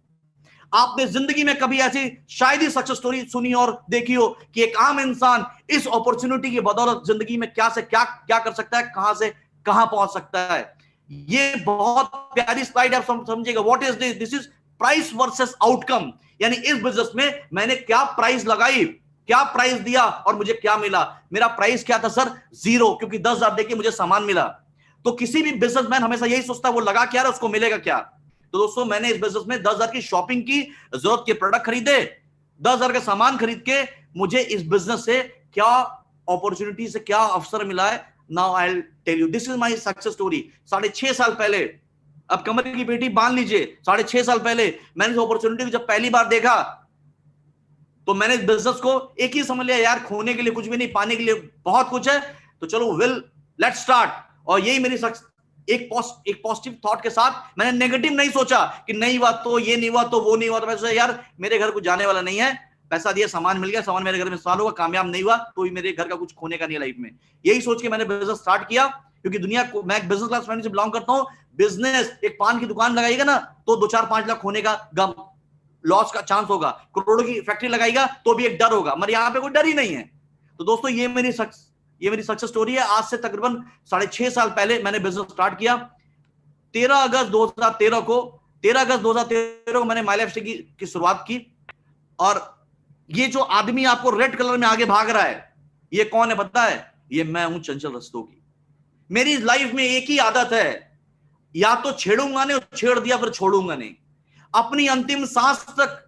आपने जिंदगी में कभी ऐसी शायद ही सक्सेस स्टोरी सुनी और देखी हो कि एक आम इंसान इस अपॉर्चुनिटी की बदौलत जिंदगी में क्या से क्या कर सकता है, कहां से कहां पहुंच सकता है। ये बहुत प्यारी स्लाइड आप समझिएगा। What is this is price versus outcome. यानी इस बिजनेस में मैंने क्या प्राइस लगाई, क्या प्राइस दिया और मुझे क्या मिला। मेरा प्राइस क्या था सर, 0, क्योंकि 10,000 देके मुझे सामान मिला। तो किसी भी बिजनेसमैन हमेशा यही सोचता है वो लगा क्या रहा, उसको मिलेगा क्या। तो दोस्तों मैंने इस बिजनेस में 10,000 की शॉपिंग की, जरूरत के प्रोडक्ट खरीदे, 10,000 का सामान खरीद के मुझे इस बिजनेस से क्या अपॉर्चुनिटी से क्या अवसर मिला है। Now I will tell you, this is my success story. 6.5 साल पहले, अब कमर की पेटी बांध लीजिए, 6.5 साल पहले मैंने इस अपॉर्चुनिटी को जब पहली बार देखा, तो मैंने इस बिजनेस को एक ही समझ लिया, यार खोने के लिए कुछ भी नहीं, पाने के लिए बहुत कुछ है, तो चलो लेट्स स्टार्ट। और यही मेरी एक पॉजिटिव थॉट के साथ, मैंने नेगेटिव नहीं सोचा कि नहीं हुआ तो ये नहीं हुआ तो वो नहीं हुआ, तो मैं सोचा यार मेरे घर कुछ जाने वाला नहीं है, पैसा दिया, सामान मिल गया, सामान मेरे घर में इस्तेमाल होगा, कामयाब नहीं हुआ तो मेरे घर का कुछ खोने का नहीं है लाइफ में। यही सोच के मैंने बिजनेस स्टार्ट किया, क्योंकि दुनिया को, मैं एक बिजनेस क्लास फैमिली से बिलोंग करता हूं। बिजनेस, एक पान की दुकान लगाएगा ना तो 2-4-5 लाख होने का गम, लॉस का चांस होगा। करोड़ों की फैक्ट्री लगाएगा तो भी एक डर होगा, मगर यहां पे कोई डर ही नहीं है। तो दोस्तों ये मेरी सक्सेस स्टोरी है। आज से तकरीबन 6.5 साल पहले मैंने बिजनेस स्टार्ट किया। 13 अगस्त 2013 को मैंने माय लाइफ स्टाइल की शुरुआत की। और ये जो आदमी आपको रेड कलर में आगे भाग रहा है, ये कौन है पता है? ये मैं हूं, चंचल रस्तोगी। मेरी लाइफ में एक ही आदत है, या तो छेड़ूंगा नहीं, छेड़ दिया फिर छोड़ूंगा नहीं। अपनी अंतिम सांस तक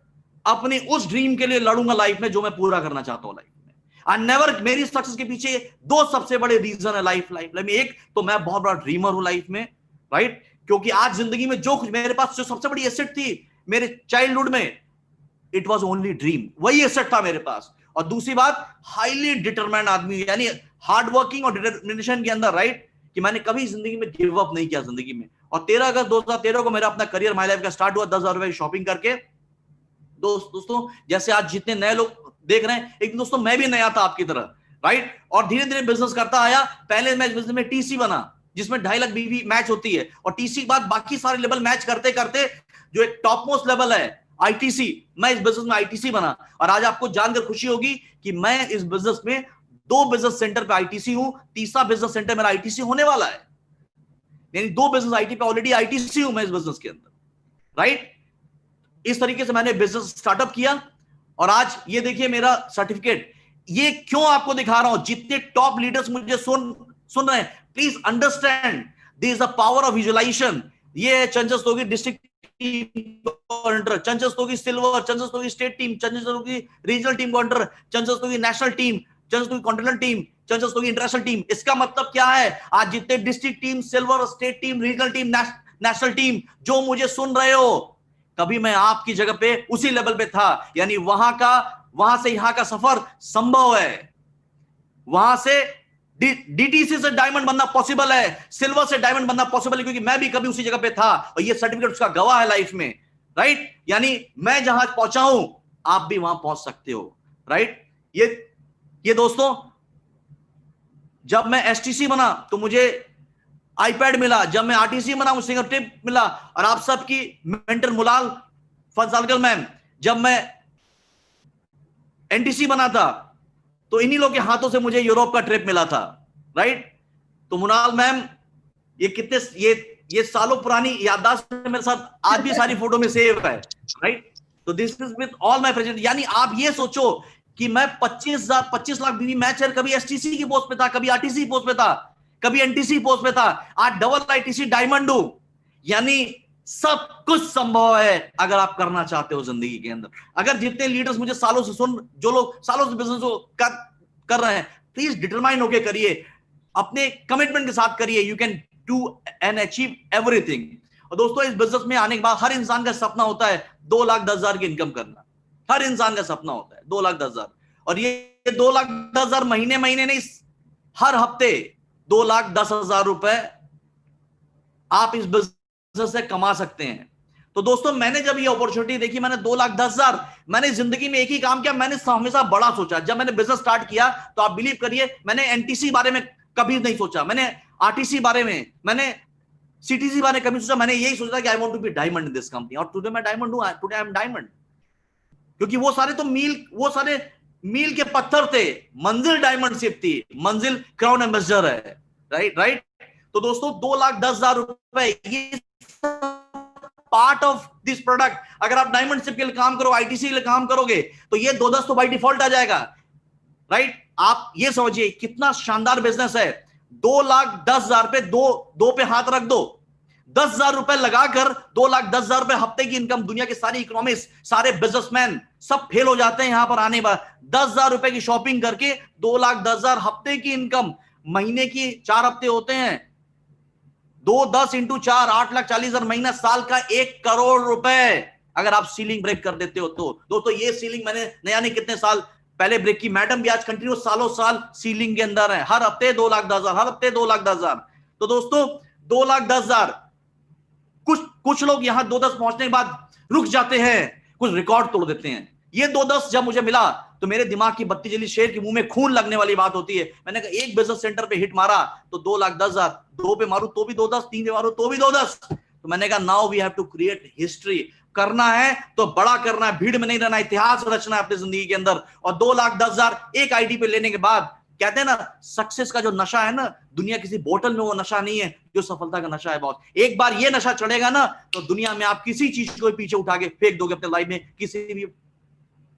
अपनी उस ड्रीम के लिए लड़ूंगा लाइफ में जो मैं पूरा करना चाहता हूं लाइफ में। आई नेवर, मेरी सक्सेस के पीछे 2 सबसे बड़े रीजन है लाइफ में। एक तो मैं बहुत बड़ा ड्रीमर हूं लाइफ में, राइट? क्योंकि आज जिंदगी में जो कुछ मेरे पास, जो सबसे बड़ी एसेट थी मेरे चाइल्डहुड में, इट वॉज ओनली ड्रीम, वही एसेट था मेरे पास। और दूसरी बात, हाईली डिटरमाइंड आदमी, यानी हार्ड वर्किंग और डिटरमिनेशन के अंदर, राइट? कि मैंने कभी जिंदगी में गिव अप नहीं किया जिंदगी में। और 13 अगस्त 2013 को मेरा अपना करियर माय लाइफ का स्टार्ट हुआ 10,000 रुपए की शॉपिंग करके। दोस्तों जैसे आज जितने नए लोग देख रहे हैं, एक दोस्तों मैं भी नया था आपकी तरह, राइट? और धीरे धीरे बिजनेस करता आया। पहले मैं बिजनेस में टीसी बना, जिसमें 2.5 लाख बीवी मैच होती है, और टीसी के बाद बाकी सारे लेवल मैच करते करते जो एक टॉप मोस्ट लेवल है आईटीसी, मैं इस बिजनेस में आईटीसी बना। और आज आपको जानकर खुशी होगी कि मैं इस बिजनेस में 2 बिजनेस सेंटर पे आईटीसी हूं, तीसरा बिजनेस सेंटर मेरा आईटीसी होने वाला है। यानी 2 बिजनेस आईटी पे ऑलरेडी आईटीसी हूं मैं इस बिजनेस के अंदर, राइट? इस तरीके से मैंने बिजनेस स्टार्टअप किया। और आज ये देखिए मेरा सर्टिफिकेट। ये क्यों आपको दिखा रहा हूं? जितने टॉप लीडर्स मुझे सुन रहे हैं, please understand this is the power of visualisation. ये चंचल रस्तोगी डिस्ट्रिक्ट टीम, चंचल रस्तोगी सिल्वर, चंचल रस्तोगी स्टेट टीम, चंचल रस्तोगी रीजनल टीम को अंडर, चंचल रस्तोगी नेशनल टीम, चंचल रस्तोगी कॉन्टिनेंटल टीम, चंचल रस्तोगी इंटरनेशनल टीम। इसका मतलब क्या है? आज जितने district team, silver, state team, regional team, national team जो मुझे सुन रहे हो, कभी मैं आपकी जगह पे उसी लेवल पे था। यानी वहां से यहां का सफर संभव है। वहां से डीटीसी से डायमंड बनना पॉसिबल है, सिल्वर से डायमंड बनना पॉसिबल है, क्योंकि मैं भी कभी उसी जगह पे था और ये सर्टिफिकेट उसका गवाह है लाइफ में, राइट? यानी मैं जहां पहुंचा हूं, आप भी वहां पहुंच सकते हो, राइट? ये दोस्तों, जब मैं एसटीसी बना तो मुझे आईपैड मिला, जब मैं आरटीसी बना मुझे सिंगर टिप मिला, और आप सबकी मेंटर मुलाल फजलगल मैम, जब मैं एनटीसी बना था तो इन्हीं लोग के हाथों से मुझे यूरोप का ट्रिप मिला था, राइट? तो मुनाल मैम, ये कितने ये सालों पुरानी याददाश्त मेरे साथ आज भी सारी फोटो में सेव है, राइट? तो this is with all my present. यानी आप ये सोचो कि मैं 25 लाख बीवी मैच है, कभी एसटीसी की पोस्ट पे था, कभी आरटीसी पोस्ट पे था, कभी एनटीसी पोस्ट पे था, आज डबल आईटीसी डायमंड हूं। यानी सब कुछ संभव है अगर आप करना चाहते हो जिंदगी के अंदर। अगर जितने लीडर्स मुझे सालों से जो लोग सालों से बिजनेस को कर रहे हैं, प्लीज डिटरमाइन होके करिए, अपने कमिटमेंट के साथ करिए। You can do and achieve everything. और दोस्तों, इस बिजनेस में आने के बाद हर इंसान का सपना होता है 2,10,000 की इनकम करना। हर इंसान का सपना होता है 2,10,000। और ये 2,10,000 महीने नहीं, हर हफ्ते 2,10,000 रुपए आप इस बिजनेस से कमा सकते हैं। तो दोस्तों, मैंने जब ये अपॉर्चुनिटी देखी, मैंने 2,10,000, मैंने जिंदगी में एक ही काम किया, मैंने हमेशा बड़ा सोचा। जब मैंने बिजनेस स्टार्ट किया तो आप बिलीव करिए, मैंने एनटीसी बारे में कभी नहीं सोचा, मैंने आरटीसी बारे में, मैंने सीटीसी बारे में कभी सोचा। मैंने यही सोचा कि I want to be diamond in this company. और टुडे मैं डायमंड हूं, टुडे आई एम डायमंड। क्योंकि वो सारे मील के पत्थर थे, मंजिल डायमंडशिप थी, मंजिल क्राउन एम्बेसडर है, राइट? तो दोस्तों, 2,10,000 रुपए, ये पार्ट ऑफ दिस प्रोडक्ट। अगर आप डायमंडशिप के लिए काम करो, आईटीसी के लिए काम करोगे, तो ये 2,10 तो बाय डिफॉल्ट आ जाएगा, राइट? आप ये समझिए कितना शानदार बिजनेस है। 2,10,000 पे दो पे हाथ रख दो, 10,000 रुपए लगाकर 2,10,000 रुपए हफ्ते की इनकम। दुनिया के सारे इकोनॉमिस्ट, सारे बिजनेसमैन सब फेल हो जाते हैं यहां पर आने पर। 10,000 रुपए की शॉपिंग करके 2,10,000 हफ्ते की इनकम। महीने की 4 हफ्ते होते हैं, 2 10 × 4 8,40,000 महीना, साल का 1 करोड़ रुपए। अगर आप सीलिंग ब्रेक कर देते हो तो। दोस्तों ये सीलिंग मैंने नया नहीं कितने साल पहले ब्रेक की, मैडम भी आज कंटिन्यू सालों साल सीलिंग के अंदर है, हर हफ्ते 2,10,000, हर हफ्ते 2,10,000। तो दोस्तों 2,10,000, कुछ लोग यहां 2,10 पहुंचने के बाद रुक जाते हैं, कुछ रिकॉर्ड तोड़ देते हैं। ये 2,10 जब मुझे मिला तो मेरे दिमाग की बत्ती जली, शेर के मुंह में खून लगने वाली बात होती है। मैंने कहा एक बिजनेस सेंटर पे हिट मारा तो 2,10,000, 2 पे मारू तो भी 2,10, 3 पे मारू तो भी 2,10। तो मैंने कहा now we have to create history. करना है तो बड़ा करना है, भीड़ में नहीं रहना, इतिहास रचना है अपनी जिंदगी के अंदर। और 2,10,000 एक आईडी पे लेने के बाद, कहते हैं ना सक्सेस का जो नशा है ना, दुनिया किसी बोतल में वो नशा नहीं है जो सफलता का नशा है बॉस। एक बार ये नशा चढ़ेगा ना तो दुनिया में आप किसी चीज को पीछे उठा के फेंक दोगे अपने लाइफ में, किसी भी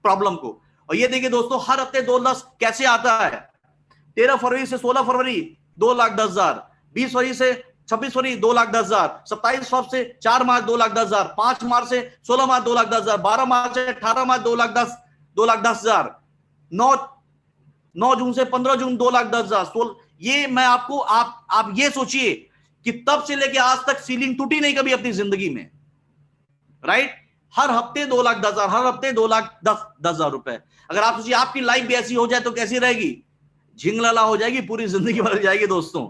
प्रॉब्लम को। और ये देखिए दोस्तों हर हफ्ते 2,10 कैसे आता है। 13 फरवरी से 16 फरवरी 2,10,000, 20 फरवरी से 26 फरवरी 2,10,000, 27 फरवरी से 4 मार्च 2,10,000, 5 मार्च से 16 मार्च 2,10,000, 12 मार्च से 18 मार्च 2,10,000, 9 जून से 15 जून 2,10,000। ये मैं आपको, आप ये सोचिए कि तब से लेके आज तक सीलिंग टूटी नहीं कभी अपनी जिंदगी में, राइट। हर हफ्ते 2,10,000, हर हफ्ते 2,10,000 रुपए। अगर आप सोचिए आपकी लाइफ भी ऐसी हो जाए तो कैसी रहेगी, झिंगलाला हो जाएगी, पूरी जिंदगी बदल जाएगी दोस्तों,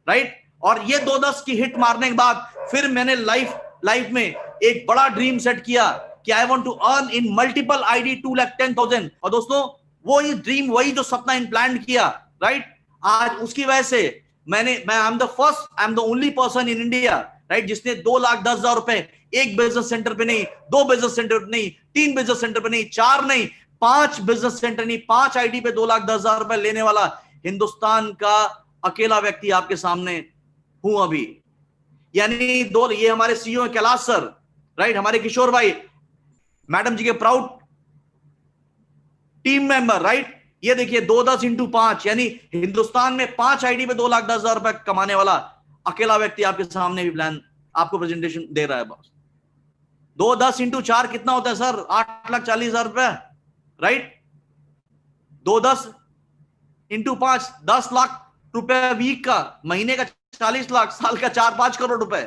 राइट। और ये 2,10 की हिट मारने के बाद फिर मैंने लाइफ में एक बड़ा ड्रीम सेट किया कि I want to earn in multiple ID 2,10,000। और दोस्तों वही ड्रीम, वही जो सपना इम्प्लांट किया, राइट, आज उसकी वजह से मैं I am the only person in India, right, जिसने 2,10,000 रुपए एक बिजनेस सेंटर पे नहीं, 2 बिजनेस सेंटर पे नहीं, 3 बिजनेस सेंटर पे नहीं, 4 नहीं, 5 बिजनेस सेंटर नहीं, 5 आईडी पे 2,10,000 रुपए लेने वाला हिंदुस्तान का अकेला व्यक्ति आपके सामने हूं अभी। यानी ये हमारे सीईओ कैलाश सर, राइट, हमारे किशोर भाई, मैडम जी के प्राउड टीम मेंबर, राइट। ये देखिए 2,10 इंटू 5, यानी हिंदुस्तान में 5 आईडी पे 2,10,000 रुपए कमाने वाला अकेला व्यक्ति आपके सामने भी प्लान आपको प्रेजेंटेशन दे रहा है बॉस। 2,10 इंटू 4 कितना होता है सर? 8,40,000 रुपए, राइट। 2,10 इंटू 5 10 लाख रुपए वीक का, महीने का 40 लाख, साल का 4-5 करोड़ रुपए।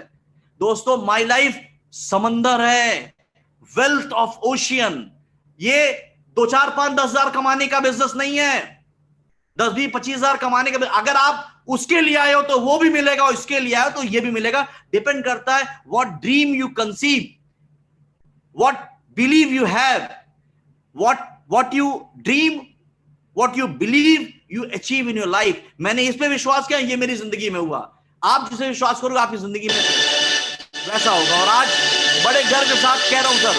दोस्तों माई लाइफ समंदर है, वेल्थ ऑफ ओशियन। ये 2-4-5-10,000 कमाने का बिजनेस नहीं है, 10-20-25,000 कमाने का। अगर आप उसके लिए आए हो तो वो भी मिलेगा, और इसके लिए आए हो तो ये भी मिलेगा। डिपेंड करता है what dream you conceive, what believe you have, what you dream, what you believe you achieve in your life. मैंने इस पे विश्वास किया, ये मेरी जिंदगी में हुआ। आप जिसे विश्वास करोगे आपकी जिंदगी में वैसा होगा। और आज बड़े गर्व के साथ कह रहा हूं सर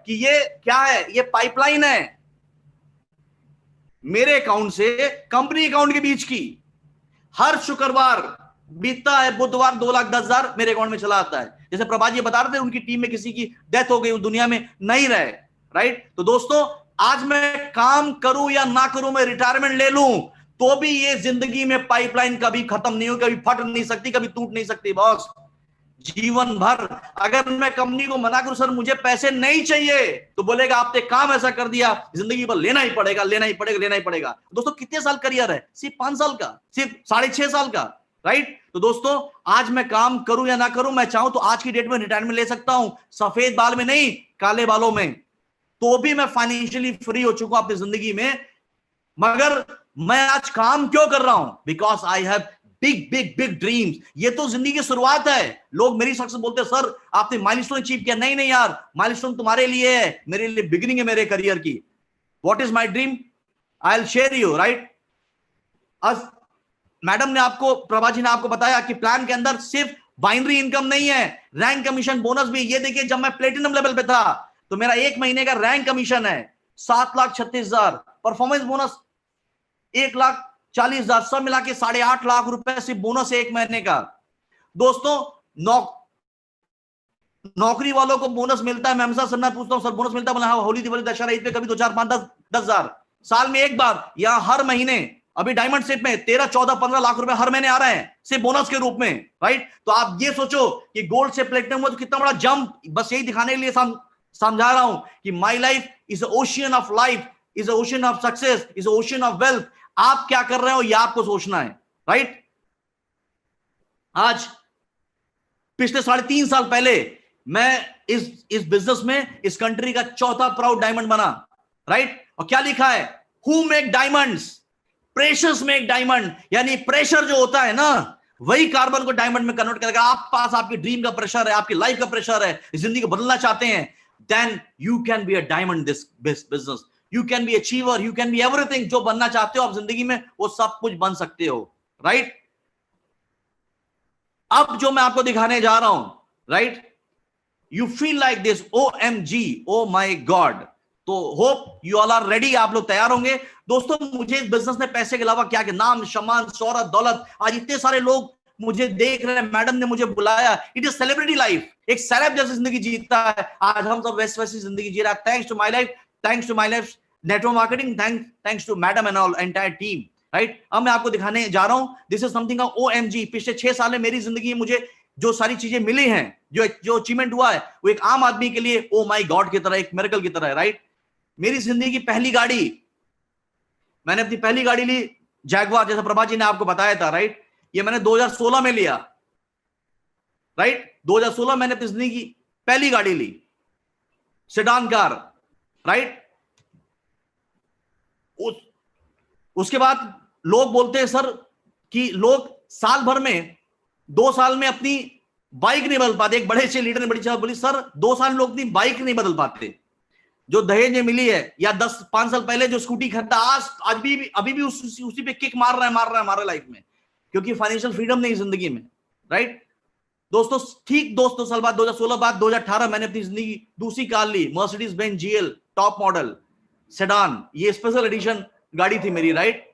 कि ये क्या है, ये पाइपलाइन है मेरे अकाउंट से कंपनी अकाउंट के बीच की। हर शुक्रवार बीतता है, बुधवार 2,10,000 मेरे अकाउंट में चला आता है। जैसे प्रभा जी बता रहे थे उनकी टीम में किसी की डेथ हो गई, वो दुनिया में नहीं रहे, राइट। तो दोस्तों आज मैं काम करूं या ना करूं, मैं रिटायरमेंट ले लूं, तो भी ये जिंदगी में पाइपलाइन कभी खत्म नहीं हो, कभी फट नहीं सकती, कभी टूट नहीं सकती बॉस, जीवन भर। अगर मैं कंपनी को मना करूं सर मुझे पैसे नहीं चाहिए, तो बोलेगा आपने काम ऐसा कर दिया, जिंदगी भर लेना ही पड़ेगा, लेना ही पड़ेगा, लेना ही पड़ेगा। दोस्तों कितने साल करियर है? सिर्फ 5 साल का, सिर्फ 6.5 साल का, राइट। तो दोस्तों आज मैं काम करूं या ना करूं, मैं चाहूं तो आज की डेट में रिटायरमेंट ले सकता हूं, सफेद बाल में नहीं, काले बालों में, तो भी मैं फाइनेंशियली फ्री हो चुका अपनी जिंदगी में। मगर मैं आज काम क्यों कर रहा हूं? Because I have big big big dreams. ये तो जिंदगी की शुरुआत है। लोग मेरी सक्सेस बोलते हैं सर आपने माइलस्टोन अचीव किया। नहीं नहीं यार, माइलस्टोन तुम्हारे लिए है, मेरे लिए बिगिनिंग है मेरे करियर की। What is my dream? I will share you, right. आज मैडम ने आपको, प्रभा जी ने आपको बताया कि प्लान के अंदर सिर्फ बाइनरी इनकम नहीं है, रैंक कमीशन बोनस भी। ये देखिए जब मैं प्लेटिनम लेवल पे था तो मेरा 1 महीने का रैंक कमीशन है 7,36,000, परफॉर्मेंस बोनस 1,40,000, सब मिला के 8.5 लाख रुपए सिर्फ बोनस है 1 महीने का। दोस्तों नौकरी वालों को बोनस मिलता है, मैं हमेशा सर पूछता हूं सर बोनस मिलता है? बोला हाँ, होली दिवाली दशहरा ईद पे कभी 2, 4, 5, 10,000 साल में एक बार। यहां हर महीने अभी डायमंड सेट में 13, 14, 15 लाख रुपए हर महीने आ रहे हैं सिर्फ बोनस के रूप में, राइट। तो आप ये सोचो कि गोल्ड से प्लेटिनम हुआ तो कितना बड़ा जंप। बस यही दिखाने के लिए समझा रहा हूं कि my life is ocean of life, is ocean of success, is ocean of wealth. आप क्या कर रहे हो यह आपको सोचना है, राइट। आज पिछले 3.5 साल पहले मैं इस बिजनेस में इस कंट्री का चौथा प्राउड डायमंड बना, राइट। और क्या लिखा है, who make diamonds, pressures make diamond, यानी प्रेशर जो होता है ना वही कार्बन को डायमंड में कन्वर्ट करेगा। आप पास आपकी ड्रीम का प्रेशर है, आपकी लाइफ का प्रेशर है, जिंदगी को बदलना चाहते हैं, then you can be a diamond this business, you can be achiever, you can be everything. जो बनना चाहते हो आप जिंदगी में वो सब कुछ बन सकते हो, राइट। अब जो मैं आपको दिखाने जा रहा हूं, right, you feel like this, OMG, oh my God. तो hope you all are ready, आप लोग तैयार होंगे। दोस्तों मुझे इस बिजनेस में पैसे के अलावा क्या क्या, नाम सम्मान शोहरत दौलत, आज इतने सारे लोग मुझे देख रहे हैं, मैडम ने मुझे बुलाया, इट इज सेलिब्रिटी लाइफ, एक सेलेब जैसी जिंदगी जीता है। आज हम सब वैसी वैसी जिंदगी जी रहा है, thanks to my life, thanks to my life network marketing, thanks to madam and all entire team, right. अब मैं आपको दिखाने जा रहा हूं, दिस इज समथिंग का OMG। पिछले 6 साल में मेरी जिंदगी में मुझे जो सारी चीजें मिली हैं, जो अचीवमेंट हुआ है, वो एक आम आदमी के लिए ओ माई गॉड की तरह, एक मिरेकल की तरह है, राइट। मेरी जिंदगी की पहली गाड़ी, मैंने अपनी पहली गाड़ी ली जैगवार, जैसा प्रभा जी ने आपको बताया था, राइट। ये मैंने 2016 में लिया, राइट। 2016 मैंने अपनी जिंदगी की पहली गाड़ी ली, सेडान कार, राइट। उसके बाद लोग बोलते हैं सर कि लोग साल भर में 2 साल में अपनी बाइक नहीं बदल पाते। एक बड़े से लीडर ने बड़ी बात बोली, सर 2 साल में लोग अपनी बाइक नहीं बदल पाते। जो दहेज में मिली है या 5 साल पहले जो स्कूटी खरीदा, आज भी अभी भी उसी पे किक मार रहा है हमारे लाइफ में, क्योंकि फाइनेंशियल फ्रीडम नहीं जिंदगी में, राइट। दोस्तों ठीक 2 साल बाद 2016 बाद 2018 मैंने अपनी जिंदगी दूसरी कार ली, Mercedes Benz GL top model sedan. ये स्पेशल एडिशन गाड़ी थी मेरी, राइट।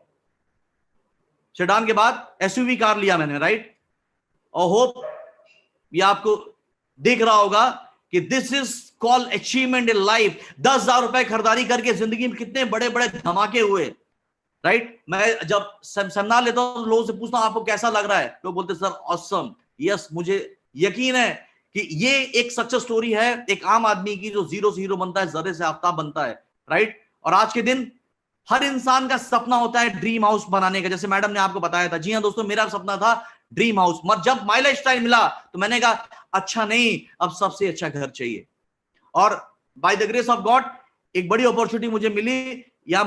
सेडान के बाद SUV कार लिया मैंने, राइट। और होप ये आपको दिख रहा होगा कि this is called achievement in life. 10,000 रुपए खरीदारी करके जिंदगी में कितने बड़े बड़े धमाके हुए, राइट। मैं जब सेमिनार लेता हूं लोगों से पूछता हूं आपको कैसा लग रहा है, लोग बोलते सर ऑसम। यस, मुझे यकीन है कि ये एक सक्सेस स्टोरी है एक आम आदमी की, जो जीरो से हीरो बनता है, जर्रे से आफ्ताब बनता है, राइट। और आज के दिन हर इंसान का सपना होता है ड्रीम हाउस बनाने का, जैसे मैडम ने आपको बताया था। जी हाँ दोस्तों, मेरा सपना था ड्रीम हाउस, मगर जब माई लाइफस्टाइल मिला तो मैंने कहा अच्छा नहीं, अब सबसे अच्छा घर चाहिए। और by the grace of God एक बड़ी अपॉर्चुनिटी मुझे मिली। यहाँ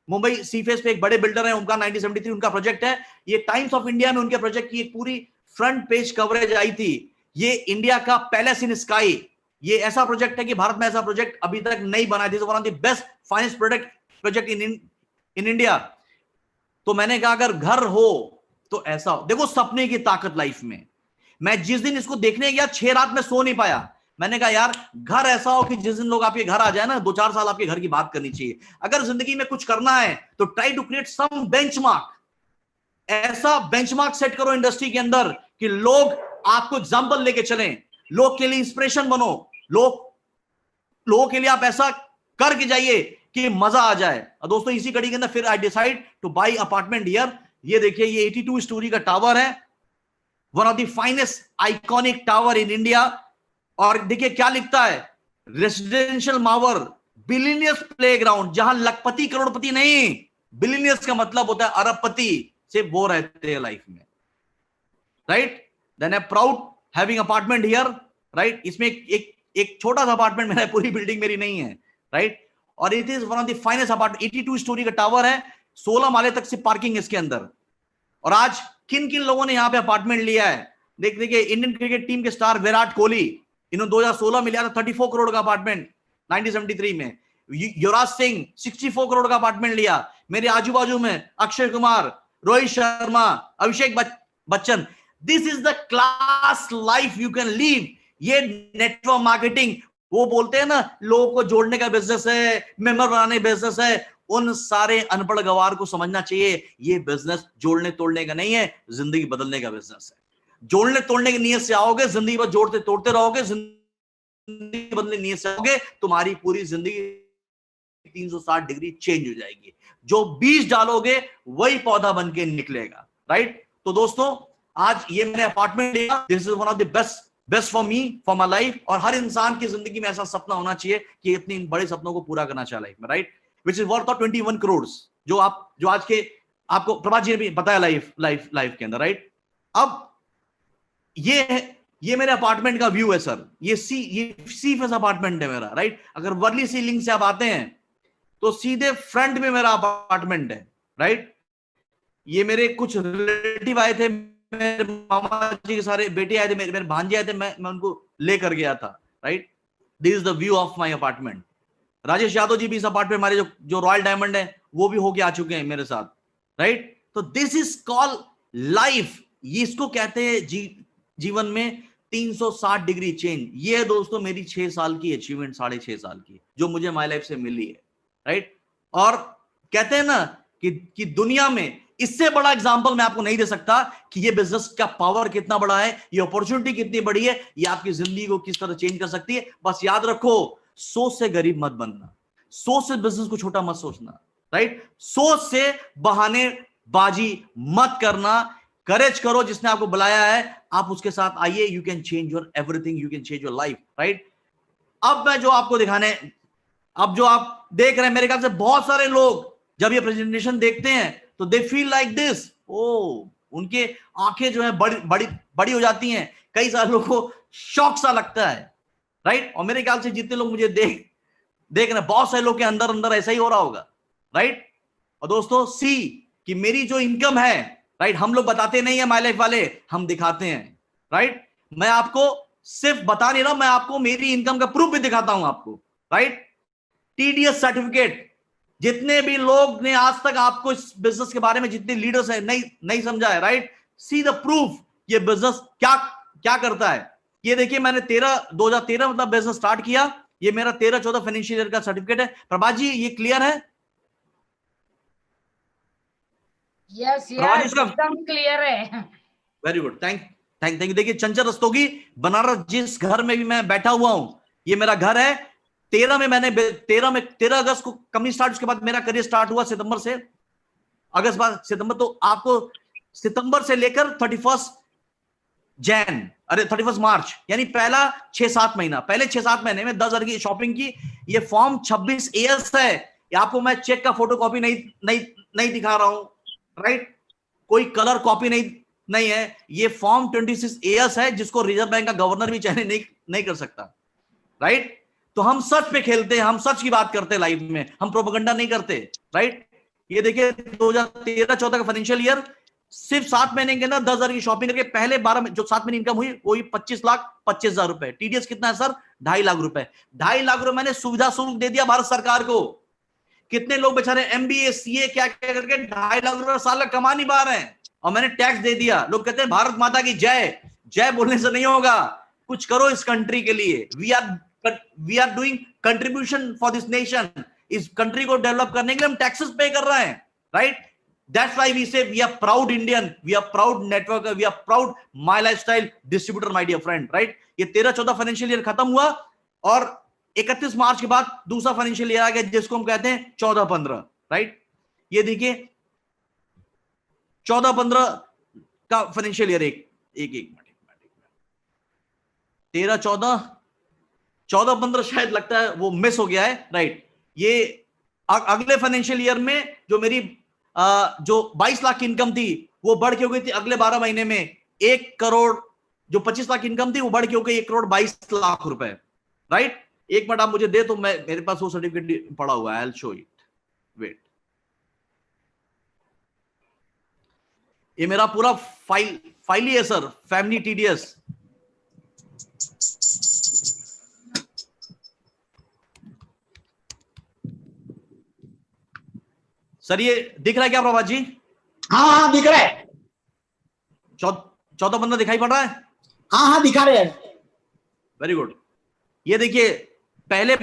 मुंबई सीफेस पे एक बड़े बिल्डर है, उनका 1973 उनका प्रोजेक्ट है। ये टाइम्स ऑफ इंडिया में उनके प्रोजेक्ट की एक पूरी फ्रंट पेज कवरेज आई थी। ये इंडिया का पैलेस इन स्काई, ये ऐसा प्रोजेक्ट है कि भारत में ऐसा प्रोजेक्ट अभी तक नहीं बना। This is one of the best finance project in India. तो मैंने कहा अगर घर हो तो ऐसा हो। देखो सपने की ताकत लाइफ में। मैं जिस दिन इसको देखने गया 6 रात में सो नहीं पाया। मैंने कहा यार घर ऐसा हो कि जिस दिन लोग आपके घर आ जाए ना, 2-4 साल आपके घर की बात करनी चाहिए। अगर जिंदगी में कुछ करना है तो try to create some benchmark. ऐसा बेंचमार्क सेट करो इंडस्ट्री के अंदर कि लोग आपको एग्जांपल लेके चलें, लोग के लिए इंस्पिरेशन बनो, लोगों के लिए आप ऐसा करके जाइए कि मजा आ जाए। और दोस्तों इसी कड़ी के अंदर फिर I decide two by apartment here. ये देखिए ये 82 स्टोरी का टावर है, one of the finest iconic tower in India. और देखिए क्या लिखता है, रेसिडेंशियल मावर बिलियनियर्स प्लेग्राउंड, जहां लखपति करोड़पति नहीं, बिलियनियर्स का मतलब होता है अरबपति, सिर्फ वो रहते हैं लाइफ में, right. Then I proud having apartment here, right. इसमें एक छोटा सा अपार्टमेंट मेरा है, पूरी बिल्डिंग मेरी नहीं है, राइट। और it is one of the finest apartment. 82 story का टावर है, 16 माले तक से पार्किंग इसके अंदर। और आज किन किन लोगों ने यहां पे अपार्टमेंट लिया है, देखिए इंडियन क्रिकेट टीम के स्टार विराट कोहली, इन्होंने 2016 में लिया था 34 करोड़ का अपार्टमेंट 1973 में। युवराज सिंह 64 करोड़ का अपार्टमेंट लिया। मेरे आजू बाजू में Akshay Kumar, Rohit Sharma, Abhishek Bachchan. This is the class life you can live. ये नेटवर्क मार्केटिंग, वो बोलते हैं ना लोगों को जोड़ने का बिजनेस है, मेंबर बनाने बिजनेस है, उन सारे अनपढ़ गवार को समझना चाहिए ये बिजनेस जोड़ने तोड़ने का नहीं है, जिंदगी बदलने का बिजनेस है। जोड़ने तोड़ने की नीयत से आओगे, जिंदगी भर जोड़ते तोड़ते रहोगे, जिंदगी बदलने की नीयत से आओगे, तुम्हारी पूरी जिंदगी 360 डिग्री चेंज हो जाएगी। जो बीज डालोगे वही पौधा बन के निकलेगा, राइट। तो दोस्तों आज ये मैंने अपार्टमेंट लिया, this is one of the best for me, for my life. और हर इंसान की जिंदगी में ऐसा सपना होना चाहिए कि इतने बड़े सपनों को पूरा करना चाहिए लाइफ में, right. Which is worth of 21 crore, जो आज के आपको प्रभात जी ने भी बताया लाइफ के अंदर, राइट। अब ये ये मेरे अपार्टमेंट का व्यू है सर, ये सी फेस अपार्टमेंट है मेरा, राइट। अगर वर्ली सीलिंग से आप आते हैं तो सीधे फ्रंट में मेरा अपार्टमेंट है, राइट। ये मेरे कुछ रिलेटिव आए थे, मेरे मामा जी के सारे बेटे आए थे, मेरे भांजे आए थे, मैं उनको लेकर गया था, right. This is the view of my apartment. Rajesh Yadav ji भी इस अपार्टमेंट, हमारे जो रॉयल डायमंड है वो भी होके आ चुके हैं मेरे साथ, राइट। तो दिस इज कॉल लाइफ, ये इसको कहते हैं जीवन में 360 डिग्री चेंज। ये है दोस्तों मेरी 6 साल की अचीवमेंट, 6.5 साल की, जो मुझे माय लाइफ से मिली है, राइट। और कहते हैं ना कि दुनिया में इससे बड़ा एग्जांपल मैं आपको नहीं दे सकता कि ये बिजनेस का पावर कितना बड़ा है, ये अपॉर्चुनिटी कितनी बड़ी है, ये आपकी जिंदगी को किस तरह चेंज कर सकती है। बस याद रखो, सोच से गरीब मत बनना, सोच से बिजनेस को छोटा मत सोचना, राइट। सोच से बहाने बाजी मत करना, करेज करो, जिसने आपको बुलाया है आप उसके साथ आइए। You can change your everything, you can change your life, right. अब मैं जो आपको दिखाने, अब जो आप देख रहे हैं, मेरे ख्याल से बहुत सारे लोग जब ये प्रेजेंटेशन देखते हैं तो दे फील लाइक दिस, ओ उनके आंखें जो है बड़ी बड़ी बड़ी हो जाती हैं, कई सारे लोगों को शौक सा लगता है, राइट। और मेरे ख्याल से जितने लोग मुझे देख रहे हैं, बहुत सारे लोग के अंदर अंदर ऐसा ही हो रहा होगा, राइट। और दोस्तों सी कि मेरी जो इनकम है, राइट, हम लोग बताते नहीं है माय लाइफ वाले, हम दिखाते हैं, राइट। मैं आपको सिर्फ बता नहीं रहा, मैं आपको मेरी इनकम का प्रूफ भी दिखाता हूं आपको, राइट। टीडीएस सर्टिफिकेट, जितने भी लोग ने आज तक आपको इस बिजनेस के बारे में, जितने लीडर्स हैं, नहीं समझा है, राइट। सी द प्रूफ, ये बिजनेस क्या करता है। ये देखिए, मैंने 2013 मतलब बिजनेस स्टार्ट किया, ये मेरा 13-14 फाइनेंशियल ईयर का सर्टिफिकेट है। प्रभात जी ये क्लियर है? यस एकदम क्लियर है। Very good, thank you. देखिए चंचल रस्तोगी, बनारस जिस घर में भी मैं बैठा हुआ हूं, ये मेरा घर है। 13 अगस्त को कंपनी स्टार्ट, उसके बाद मेरा करियर स्टार्ट हुआ सितंबर से, अगस्त बाद सितंबर, तो आपको सितंबर से लेकर 31 मार्च, यानी पहला 6-7 महीना, पहले 6-7 महीने में 10,000 की शॉपिंग की। ये फॉर्म 26 एएस है, आपको मैं चेक का फोटो कॉपी नहीं दिखा रहा हूं, राइट। कोई कलर कॉपी नहीं है, ये फॉर्म 26 एएस है, जिसको रिजर्व बैंक का गवर्नर भी चाहे नहीं कर सकता, राइट। तो हम सच पे खेलते हैं, हम सच की बात करते हैं लाइफ में, हम प्रोपेगेंडा नहीं करते, राइट। ये देखिए 2013-14 का फाइनेंशियल ईयर, सिर्फ 7 महीने के अंदर 10,000 की शॉपिंग करके, पहले 12 में जो 7 महीने इनकम हुई वही 25,25,000 रुपए। टीडीएस कितना है सर? 2.5 लाख रुपए। 2.5 लाख रुपए मैंने सुविधा शुल्क दे दिया भारत सरकार को। कितने लोग बेचारे एमबीए सीए क्या करके 2.5 लाख रुपए साल का कमा नहीं पा रहे हैं, और मैंने टैक्स दे दिया। लोग कहते हैं भारत माता की जय, जय बोलने से नहीं होगा, कुछ करो इस कंट्री के लिए। We are doing contribution for this nation, इस कंट्री को डेवलप करने के लिए हम टैक्सेस पे कर रहे हैं, right. That's why we say we are proud Indian, we are proud networker, we are proud my lifestyle distributor, my dear friend, right? ये 13-14 फाइनेंशियल ईयर खत्म हुआ, और 31 मार्च के बाद दूसरा फाइनेंशियल ईयर आ गया, जिसको हम कहते हैं 14-15, राइट। ये देखिए 14-15 का फाइनेंशियल ईयर, एक मिनट, 13-14 शायद लगता है वो मिस हो गया है, राइट। ये अगले फाइनेंशियल ईयर में जो मेरी जो 22 लाख की इनकम थी वो बढ़ के हो गई थी अगले 12 महीने में 1 करोड़, जो 25 लाख की इनकम थी वो बढ़ के हो गई 1 करोड़ 22 लाख रुपए, राइट। एक मिनट आप मुझे दे, तो मेरे पास वो सर्टिफिकेट पड़ा हुआ है, I will show it, wait. ये मेरा पूरा फाइल ही है सर, फैमिली टीडीएस। सर ये दिख रहा है क्या प्रभात जी? हाँ दिख रहा है। 14-15 दिखाई पड़ रहा है? हाँ दिखा रहे हैं। Very good. ये देखिए पहले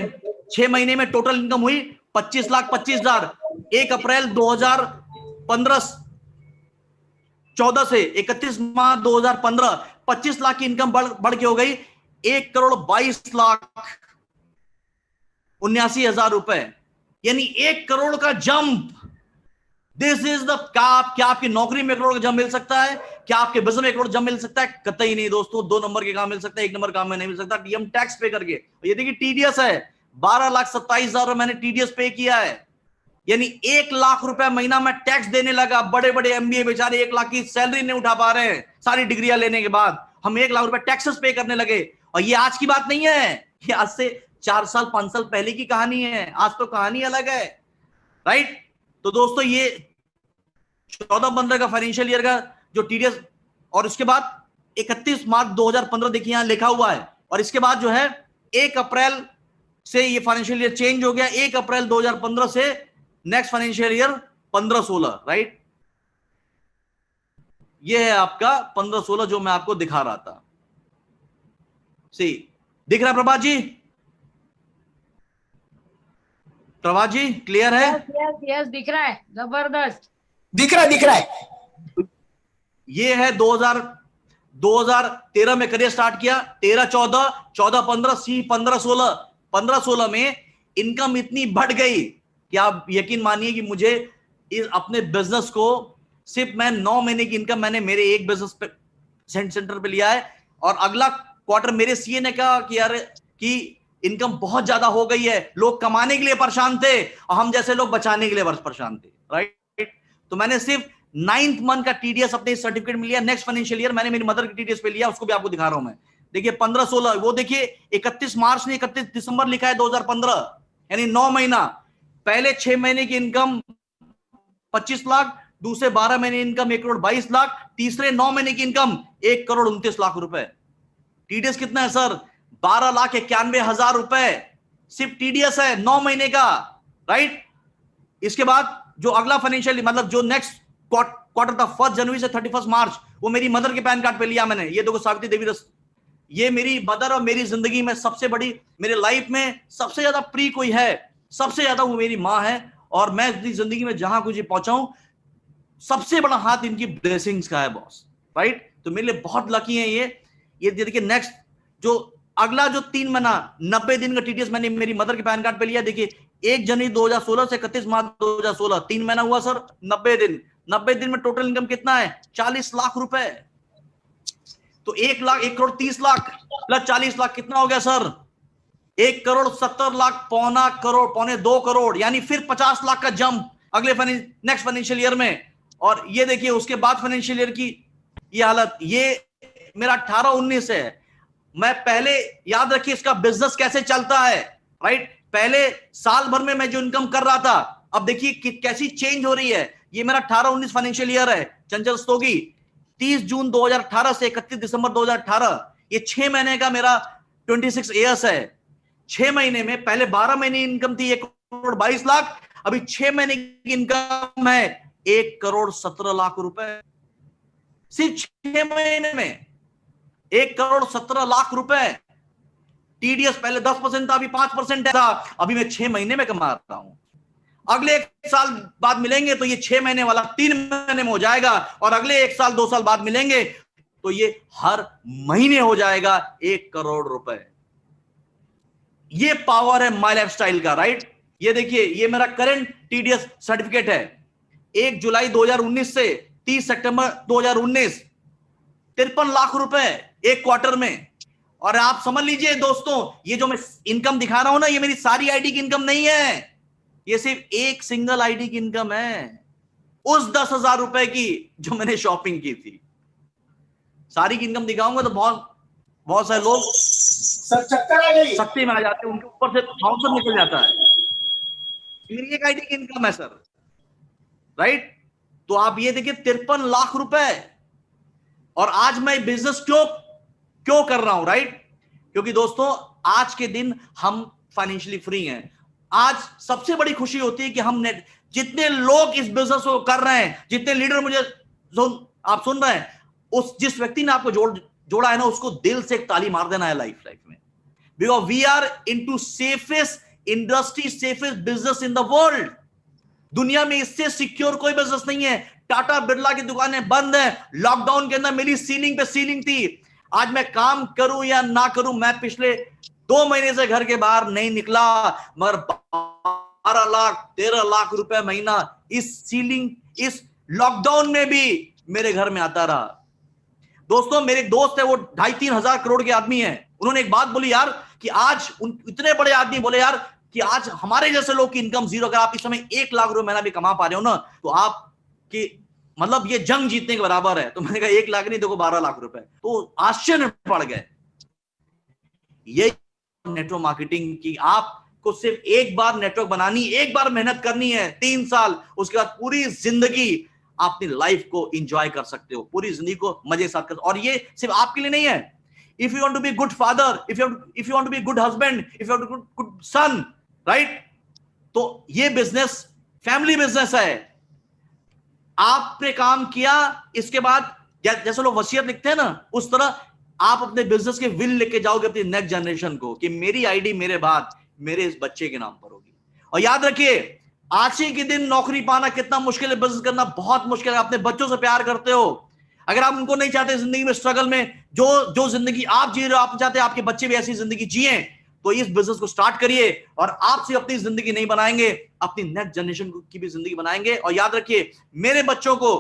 6 महीने में टोटल इनकम हुई 25,25,000। 1 अप्रैल 2014 से 31 मार्च 2015 25 लाख की इनकम बढ़ के हो गई 1 करोड़ 22 लाख 79,000 रुपए, यानी 1 करोड़ का जंप। दिस इज द, क्या आपकी नौकरी में 1 करोड़ का जंप मिल सकता है? क्या आपके बिजनेस में 1 करोड़ जंप मिल सकता है? कतई नहीं दोस्तों। 2 नंबर के काम मिल सकता है, 1 नंबर काम में नहीं मिल सकता, टीएम टैक्स पे करके। ये देखिए टीडीएस है, 12,27,000 मैंने टीडीएस पे किया है, यानी 1 लाख रुपए महीना में टैक्स देने लगा। बड़े बड़े एमबीए बेचारे 1 लाख की सैलरी नहीं उठा पा रहे हैं सारी डिग्रियां लेने के बाद। हम 1 लाख रुपए टैक्सेस पे करने लगे। और ये आज की बात नहीं है, ये आज से 4 साल 5 साल पहले की कहानी है। आज तो कहानी अलग है, राइट। तो दोस्तों ये 14-15 का फाइनेंशियल ईयर का जो टीडीएस, और उसके बाद 31 मार्च 2015 देखिए यहां लिखा हुआ है। और इसके बाद जो है 1 अप्रैल से ये फाइनेंशियल ईयर चेंज हो गया, 1 अप्रैल 2015 से नेक्स्ट फाइनेंशियल ईयर 15-16, राइट। ये है आपका 15-16 जो मैं आपको दिखा रहा था। सी दिख रहा है प्रभात जी? प्रभात जी क्लियर है? यस दिख रहा है, जबरदस्त दिख रहा है। ये है 2013 में करियर स्टार्ट किया, 13-14, 14-15, सी 15-16। 15-16 में इनकम इतनी बढ़ गई कि आप यकीन मानिए कि मुझे इस अपने बिजनेस को सिर्फ मैं 9 महीने की इनकम मैंने मेरे एक बिजनेस पे सेंटर पे लिया है। और अगला क्वार्टर मेरे सीए ने कहा कि यार कि इनकम बहुत ज्यादा हो गई है, लोग कमाने के लिए परेशान थे और हम जैसे लोग बचाने के लिए परेशान थे, राइट। तो मैंने सिर्फ 9th मंथ का टीडीएस अपने सर्टिफिकेट में लिया। नेक्स्ट फाइनेंशियल ईयर मैंने मेरी मदर की टीडीएस पे लिया, उसको भी आपको दिखा रहा हूं मैं। देखिए 15-16, वो देखिए 31 मार्च ने 31 दिसंबर लिखा है 2015, यानी 9 महीना। पहले 6 महीने की इनकम 25 लाख, दूसरे 12 महीने इनकम 1 करोड़ 22 लाख, तीसरे 9 महीने की इनकम 1 करोड़ 29 लाख रुपए। टीडीएस कितना है सर? 12,91,000 रुपए सिर्फ टीडीएस है 9 महीने का, राइट। इसके बाद जो अगला फाइनेंशियल मतलब जो नेक्स्ट क्वार्टर था 1 जनवरी से 31 मार्च, वो मेरी मदर के पैन कार्ड पे लिया मैंने। ये देखो सावित्री देवी रस, ये मेरी मदर और मेरी जिंदगी में सबसे बड़ी, मेरे लाइफ में सबसे ज्यादा प्रिय कोई है, सबसे ज्यादा वो मेरी माँ है। और मैं अपनी जिंदगी में जहां कुछ पहुंचा हूं, सबसे बड़ा हाथ इनकी ब्लेसिंग्स का है बॉस, राइट। तो मेरे लिए बहुत लकी है ये देखिए नेक्स्ट जो अगला जो 3 महीना 90 दिन का टीडीएस मैंने मेरी मदर के पैन कार्ड पे लिया। देखिए 1 जनवरी 2016 से 31 मार्च 2016, 3 महीना हुआ सर, 90 दिन। 90 दिन में टोटल इनकम कितना है? 40 लाख रुपए। तो 1 करोड़ 30 लाख प्लस 40 लाख कितना हो गया सर? 1 करोड़ 70 लाख, पौने 2 करोड़, यानी फिर 50 लाख का जंप अगले नेक्स्ट फाइनेंशियल ईयर में। और ये देखिए उसके बाद फाइनेंशियल ईयर की ये हालत, ये मेरा 18-19 है। मैं पहले याद रखिए इसका बिजनेस कैसे चलता है, राइट। पहले साल भर में मैं जो इनकम कर रहा था, अब देखिए कैसी चेंज हो रही है। ये मेरा 18-19 फाइनेंशियल ईयर है चंचल रस्तोगी। 30 जून 2018 से 31 दिसंबर 2018, ये 6 महीने का मेरा 26 ईयर्स है। 6 महीने में पहले 12 महीने इनकम थी 1 करोड़ 22 लाख, अभी 6 महीने की इनकम है 1 करोड़ 17 लाख रुपए। सिर्फ 6 महीने में 1 करोड़ 17 लाख रुपए। टीडीएस पहले 10% था, अभी 5% था, अभी मैं 6 महीने में कमा रहा हूं। अगले 1 साल बाद मिलेंगे तो ये 6 महीने वाला 3 महीने में हो जाएगा, और अगले 1 साल 2 साल बाद मिलेंगे तो ये हर महीने हो जाएगा 1 करोड़ रुपए। ये पावर है माय लाइफस्टाइल का, राइट। ये देखिए ये मेरा करंट टीडीएस सर्टिफिकेट है, 1 जुलाई 2019 से 30 सितंबर 2019, 53 लाख रुपए एक क्वार्टर में। और आप समझ लीजिए दोस्तों, ये जो मैं इनकम दिखा रहा हूं ना, ये मेरी सारी आईडी की इनकम नहीं है, ये सिर्फ एक सिंगल आईडी की इनकम है, उस 10,000 रुपए की जो मैंने शॉपिंग की थी। सारी की इनकम दिखाऊंगा तो बहुत सारे लोग सत्ते में आ जाते हैं, उनके ऊपर से बाउंसर निकल जाता है। मेरी एक आईडी की इनकम है सर, राइट। तो आप ये देखिए 53 लाख रुपए। और आज मैं बिजनेस क्यों कर रहा हूं, राइट। क्योंकि दोस्तों आज के दिन हम फाइनेंशियली फ्री हैं। आज सबसे बड़ी खुशी होती है कि हम जितने लोग इस बिजनेस को कर रहे हैं, जितने लीडर मुझे आप सुन रहे हैं, उस जिस व्यक्ति ने आपको जोड़ा है ना, उसको दिल से एक ताली मार देना है लाइफ में। Because we are into safest industry, safest business in the world. दुनिया में इससे सिक्योर कोई बिजनेस नहीं है। टाटा बिरला की दुकानें बंद है, लॉकडाउन के अंदर मेरी सीलिंग पे सीलिंग थी। आज मैं काम करूं या ना करूं, मैं पिछले 2 महीने से घर के बाहर नहीं निकला, मगर 12 लाख 13 लाख रुपए महीना इस सीलिंग, इस लॉकडाउन में भी मेरे घर में आता रहा। दोस्तों मेरे दोस्त है, वो 2.5-3 हजार करोड़ के आदमी है। उन्होंने एक बात बोली यार कि आज इतने बड़े आदमी बोले यार कि आज हमारे जैसे लोग की इनकम जीरो, अगर आप इस समय 1 लाख रुपए महीना भी कमा पा रहे हो ना, तो आपकी मतलब ये जंग जीतने के बराबर है। तो मैंने कहा 1 लाख नहीं, देखो 12 लाख रुपए। तो आश्चर्य पड़ गए। ये नेटवर्क मार्केटिंग की, आपको सिर्फ एक बार नेटवर्क बनानी, एक बार मेहनत करनी है, 3 साल, उसके बाद पूरी जिंदगी अपनी लाइफ को एंजॉय कर सकते हो, पूरी जिंदगी को मजे के साथ कर। और ये सिर्फ आपके लिए नहीं है। If you want to be good father, if you want to be good husband, if you want to good son, right, तो ये बिजनेस फैमिली बिजनेस है। आपने काम किया, इसके बाद जैसे लोग वसीयत लिखते हैं ना, उस तरह आप अपने बिजनेस के विल लेके जाओगे अपनी नेक्स्ट जनरेशन को, कि मेरी आईडी मेरे बाद मेरे इस बच्चे के नाम पर होगी। और याद रखिए, आज ही के दिन नौकरी पाना कितना मुश्किल है, बिजनेस करना बहुत मुश्किल है। अपने बच्चों से प्यार करते हो, अगर आप उनको नहीं चाहते जिंदगी में स्ट्रगल में, जो जिंदगी आप जी रहे हो, आप चाहते हैं आपके बच्चे भी ऐसी जिंदगी जिए, तो इस बिजनेस को स्टार्ट करिए। और आप सिर्फ अपनी जिंदगी नहीं बनाएंगे, अपनी नेक्स्ट जनरेशन की भी जिंदगी बनाएंगे। और याद रखिए, मेरे बच्चों को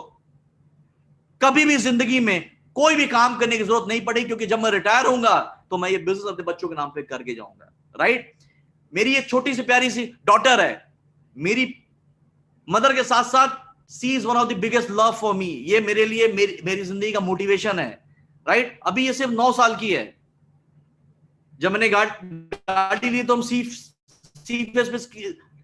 कभी भी जिंदगी में कोई भी काम करने की जरूरत नहीं पड़ी, क्योंकि जब मैं रिटायर होऊंगा तो मैं ये बिजनेस अपने बच्चों के नाम पे करके जाऊंगा, राइट। मेरी एक छोटी सी प्यारी सी डॉटर है, मेरी मदर के साथ साथ she is one of the biggest love for me. ये मेरे लिए मेरी जिंदगी का मोटिवेशन है, राइट। अभी ये सिर्फ 9 साल की है। जब मैंने गाड़ी ली तो हम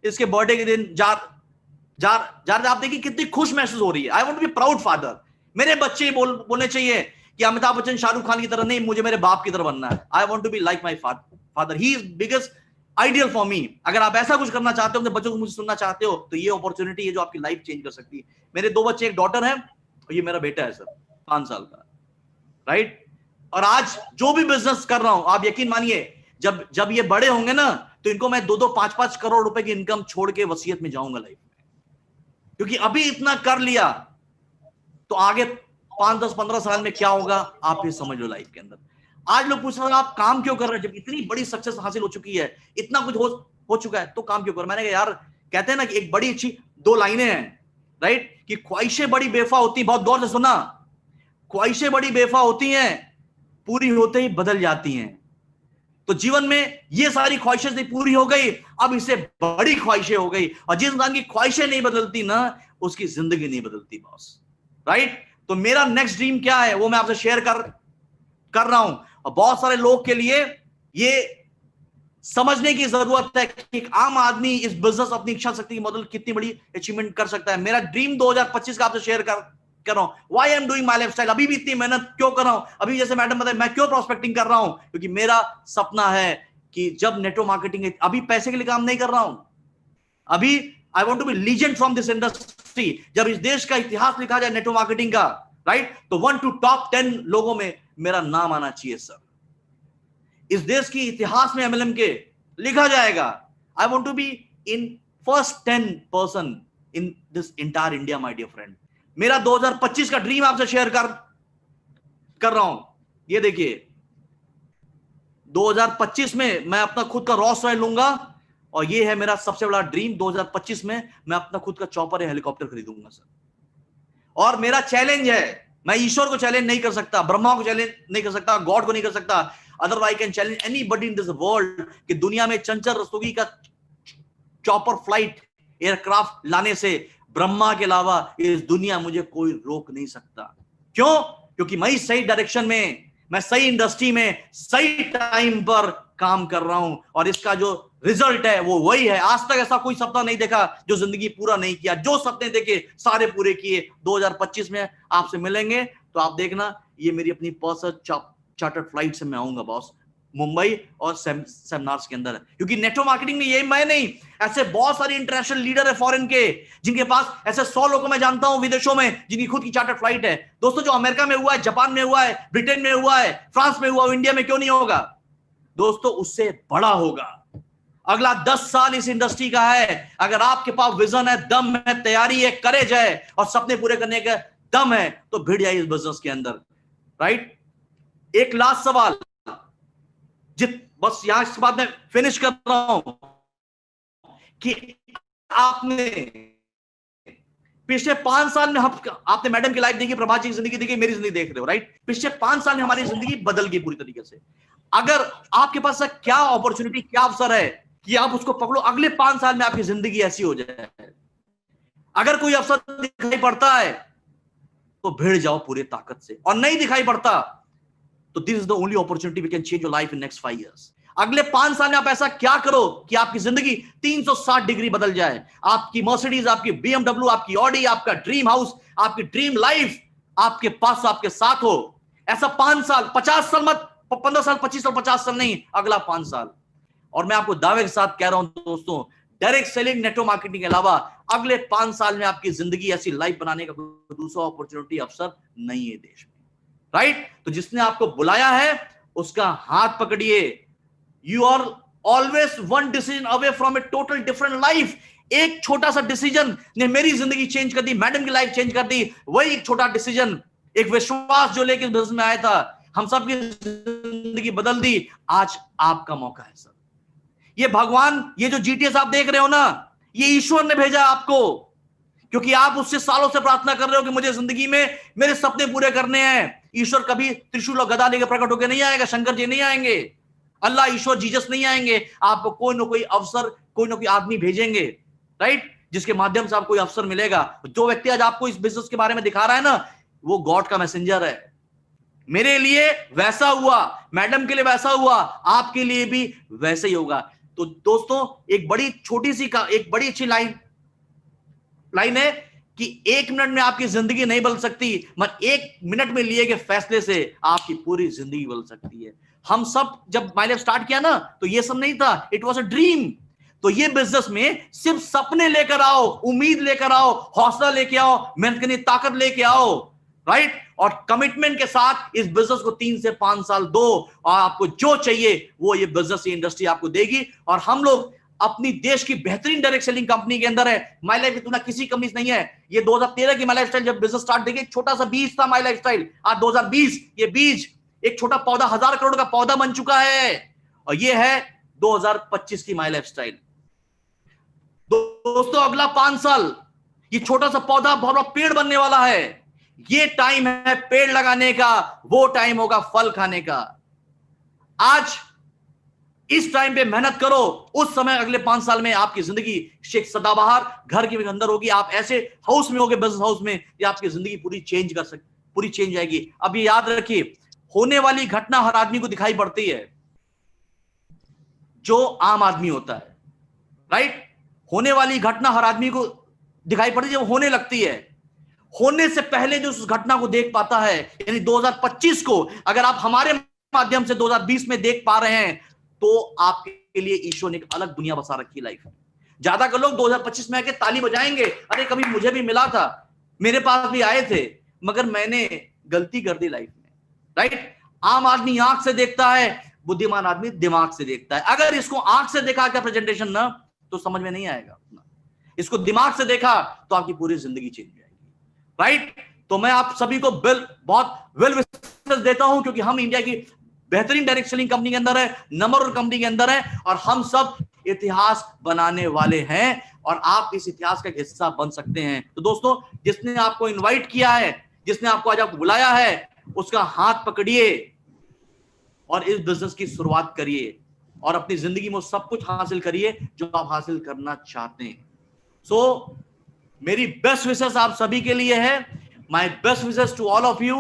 इसके बर्थडे के दिन आप देखिए कितनी खुश महसूस हो रही है। I want to be proud father. मेरे बच्चे बोलने चाहिए कि अमिताभ बच्चन शाहरुख खान की तरह नहीं, मुझे मेरे बाप की तरह बनना है। I want to be like my father, he is biggest ideal for me. अगर आप ऐसा कुछ करना चाहते हो, अपने बच्चों को मुझे सुनना चाहते हो, तो ये अपॉर्चुनिटी है जो आपकी लाइफ चेंज कर सकती है। मेरे 2 बच्चे, एक डॉटर है और ये मेरा बेटा है सर, 5 साल का, राइट। और आज जो भी बिजनेस कर रहा हूं, आप यकीन मानिए, जब ये बड़े होंगे ना, तो इनको मैं 2-2, 5-5 करोड़ रुपए की इनकम छोड़ के वसीयत में जाऊंगा लाइफ में। क्योंकि अभी इतना कर लिया तो आगे 5, 10, 15 साल में क्या होगा आप ये समझ लो लाइफ के अंदर। आज लोग पूछ रहे हैं आप काम क्यों कर रहे हैं, जब इतनी बड़ी सक्सेस हासिल हो चुकी है, इतना कुछ हो चुका है, तो काम क्यों कर। मैंने कहा यार, कहते हैं ना कि एक बड़ी अच्छी 2 लाइनें हैं, राइट, कि ख्वाहिशें बड़ी बेवफा होती, बहुत गौर से सुना, ख्वाहिशें बड़ी बेवफा होती हैं, पूरी होते ही बदल जाती हैं। तो जीवन में ये सारी ख्वाहिशें नहीं पूरी हो गई, अब इससे बड़ी ख्वाहिशें हो गई। और जिस इंसान की ख्वाहिशें नहीं बदलती ना, उसकी जिंदगी नहीं बदलती बॉस, राइट। तो मेरा नेक्स्ट ड्रीम क्या है वो मैं आपसे शेयर कर रहा हूं। और बहुत सारे लोग के लिए ये समझने की जरूरत है कि एक आम आदमी इस बिजनेस, अपनी इच्छा शक्ति की मदद कितनी बड़ी अचीवमेंट कर सकता है। मेरा ड्रीम 2025 का आपसे शेयर कर रहा हूं। Why I am doing my lifestyle, अभी भी इतनी मेहनत क्यों कर रहा हूं, अभी जैसे मैडम बताए मैं क्यों प्रोस्पेक्टिंग कर रहा हूं, क्योंकि मेरा सपना है कि जब नेटवर्क मार्केटिंग, अभी पैसे के लिए काम नहीं कर रहा हूं, अभी I want to be legend from this industry. जब इस देश का इतिहास लिखा जाए नेटवर्क मार्केटिंग का, राइट, तो 1 to top 10 लोगों में मेरा नाम आना चाहिए सर। इस देश की इतिहास में एमएलएम के लिखा जाएगा। I want to be in first 10% in this entire India my dear friend. मेरा 2025 का ड्रीम आपसे शेयर कर रहा हूं। ये देखिए, 2025 में मैं अपना खुद का रॉल्स रॉयस लूंगा, और ये है मेरा सबसे बड़ा ड्रीम। 2025 में मैं अपना खुद का चॉपर या हेलीकॉप्टर खरीदूंगा सर। और मेरा चैलेंज है, मैं ईश्वर को चैलेंज नहीं कर सकता, ब्रह्मा को चैलेंज नहीं कर सकता, गॉड को नहीं कर सकता, otherwise can challenge anybody in this world कि दुनिया में चंचल रस्तोगी का चॉपर फ्लाइट एयरक्राफ्ट लाने से ब्रह्मा के अलावा इस दुनिया मुझे कोई रोक नहीं सकता। क्यों? क्योंकि मैं सही डायरेक्शन में, मैं सही इंडस्ट्री में सही टाइम पर काम कर रहा हूं, और इसका जो रिजल्ट है वो वही है। आज तक ऐसा कोई सपना नहीं देखा जो जिंदगी पूरा नहीं किया, जो सपने देखे सारे पूरे किए। 2025 में आपसे मिलेंगे तो आप देखना, ये मेरी अपनी पर्सनल चार्टर्ड फ्लाइट से मैं आऊंगा बॉस, मुंबई और सेमिनार्स के अंदर। क्योंकि नेटवर्क मार्केटिंग में ये मैं नहीं, ऐसे बहुत सारे इंटरनेशनल लीडर है फॉरेन के, जिनके पास ऐसे 100 लोगों मैं जानता हूं विदेशों में जिनकी खुद की चार्टर्ड फ्लाइट है। दोस्तों, जो अमेरिका में हुआ है, जापान में हुआ है, ब्रिटेन में हुआ है, फ्रांस में हुआ, इंडिया में क्यों नहीं होगा दोस्तों? उससे बड़ा होगा। अगला 10 साल इस इंडस्ट्री का है। अगर आपके पास विजन है, दम है, तैयारी है, करेज है और सपने पूरे करने का दम है, तो भिड़ जाइए इस बिजनेस के अंदर, राइट। एक लास्ट सवाल, बस यहां इसके बाद मैं फिनिश कर रहा हूं कि आपने पिछले 5 साल में आपने मैडम की लाइफ देखी, प्रभा जी की जिंदगी देखी, मेरी जिंदगी देख रहे हो, राइट। पिछले 5 साल में हमारी जिंदगी बदल गई पूरी तरीके से। अगर आपके पास क्या अपॉर्चुनिटी, क्या अवसर है कि आप उसको पकड़ो, अगले 5 साल में आपकी जिंदगी ऐसी हो जाए। अगर कोई अवसर दिखाई पड़ता है तो भिड़ जाओ पूरी ताकत से, और नहीं दिखाई पड़ता तो this is the only opportunity we can change your life in next 5 years। अगले 5 साल में आप ऐसा क्या करो कि आपकी जिंदगी 360 डिग्री बदल जाए। आपकी मर्सिडीज, आपकी BMW, आपकी ऑडी, आपका ड्रीम हाउस, आपकी ड्रीम लाइफ आपके पास, आपके साथ हो। ऐसा 5 साल, 50 साल मत, 15 साल, 25 साल, 50 साल नहीं, अगला 5 साल। और मैं आपको दावे के साथ कह रहा हूं दोस्तों, डायरेक्ट सेलिंग, नेटवर्क मार्केटिंग के अलावा अगले 5 साल में आपकी जिंदगी ऐसी लाइफ बनाने का कोई दूसरा अपॉर्चुनिटी, अवसर नहीं है देश में, राइट? तो जिसने आपको बुलाया है उसका हाथ पकड़िए। You are always one decision away from a total different life. एक छोटा सा डिसीजन ने मेरी जिंदगी चेंज कर दी, मैडम की लाइफ चेंज कर दी। वही एक छोटा डिसीजन, एक विश्वास जो लेके बिजनेस में आया था, हम सबकी जिंदगी बदल दी। आज आपका मौका है सर। ये भगवान, ये जो जीटीएस आप देख रहे हो ना, ये ईश्वर ने भेजा आपको, क्योंकि आप उससे सालों से प्रार्थना कर रहे हो कि मुझे जिंदगी में मेरे सपने पूरे करने हैं। ईश्वर कभी त्रिशूल और गदा लेकर प्रकट होकर नहीं आएगा, शंकर जी नहीं आएंगे, अल्लाह, ईश्वर, जीसस नहीं आएंगे। आपको कोई ना कोई अवसर, कोई ना कोई आदमी भेजेंगे, राइट, जिसके माध्यम से आपको कोई अवसर मिलेगा। जो व्यक्ति आज आपको इस बिजनेस के बारे में दिखा रहा है ना, वो गॉड का मैसेंजर है। मेरे लिए वैसा हुआ, मैडम के लिए वैसा हुआ, आपके लिए भी वैसे ही होगा। तो दोस्तों, एक बड़ी छोटी सी एक बड़ी अच्छी लाइन है कि 1 मिनट में आपकी जिंदगी नहीं बदल सकती, मगर 1 मिनट में लिए गए फैसले से आपकी पूरी जिंदगी बदल सकती है। हम सब जब माय लाइफ स्टार्ट किया ना, तो ये सब नहीं था, इट वॉज अ ड्रीम। तो ये बिजनेस में सिर्फ सपने लेकर आओ, उम्मीद लेकर आओ, हौसला लेके आओ, मेहनत करने की ताकत लेके आओ, राइट, और कमिटमेंट के साथ इस बिजनेस को 3 से 5 साल दो, और आपको जो चाहिए वो ये बिजनेस, ये इंडस्ट्री आपको देगी। और हम लोग अपनी देश की बेहतरीन डायरेक्ट सेलिंग कंपनी के अंदर है। माय लाइफ इतना किसी कंपनी से नहीं है। ये 2013 की माय लाइफ स्टाइल जब बिजनेस स्टार्ट, देखिए छोटा सा बीज था माय लाइफ स्टाइल, आज 2020 ये बीज, एक छोटा पौधा 1000 करोड़ का पौधा बन चुका है। और ये है 2025 की माय लाइफ स्टाइल। दोस्तों, अगला 5 साल ये छोटा सा पौधा बहुत बड़ा पेड़ बनने वाला है। ये टाइम है पेड़ लगाने का, वो टाइम होगा फल खाने का। आज इस टाइम पे मेहनत करो, उस समय अगले 5 साल में आपकी जिंदगी शेख सदाबहार घर के अंदर होगी। आप ऐसे हाउस में होगे, बिजनेस हाउस में, ये आपकी जिंदगी पूरी चेंज जाएगी। अब ये याद रखिए, होने वाली घटना हर आदमी को दिखाई पड़ती है, जो आम आदमी होता है, राइट। होने वाली घटना हर आदमी को दिखाई पड़ती है जब होने लगती है। होने से पहले जो उस घटना को देख पाता है, यानी 2025 को अगर आप हमारे माध्यम से 2020 में देख पा रहे हैं, तो आपके लिए ईश्वर ने एक अलग दुनिया बसा रखी लाइफ में। ज्यादातर लोग 2025 में आके ताली बजाएंगे, अरे कभी मुझे भी मिला था, मेरे पास भी आए थे, मगर मैंने गलती कर दी लाइफ में, राइट। आम आदमी आंख से देखता है, बुद्धिमान आदमी दिमाग से देखता है। अगर इसको आंख से देखा क्या प्रेजेंटेशन ना, तो समझ में नहीं आएगा। इसको दिमाग से देखा तो आपकी पूरी जिंदगी चेंज जाएगी, राइट। तो मैं आप सभी को बहुत वेल विशेस देता हूं, क्योंकि हम इंडिया की बेहतरीन डायरेक्ट सेलिंग कंपनी के अंदर है, नंबर 1 कंपनी के अंदर है, और हम सब इतिहास बनाने वाले हैं, और आप इस इतिहास का एक हिस्सा बन सकते हैं। तो दोस्तों, जिसने आपको इनवाइट किया है, जिसने आपको आज आपको बुलाया है, उसका हाथ पकड़िए और इस बिजनेस की शुरुआत करिए, और अपनी जिंदगी में सब कुछ हासिल करिए जो आप हासिल करना चाहते हैं। सो मेरी बेस्ट विशेस आप सभी के लिए है। My best wishes to all of you.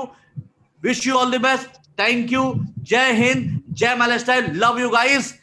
Wish you all the best. Thank you. जय हिंद, जय my lifestyle. Love you guys.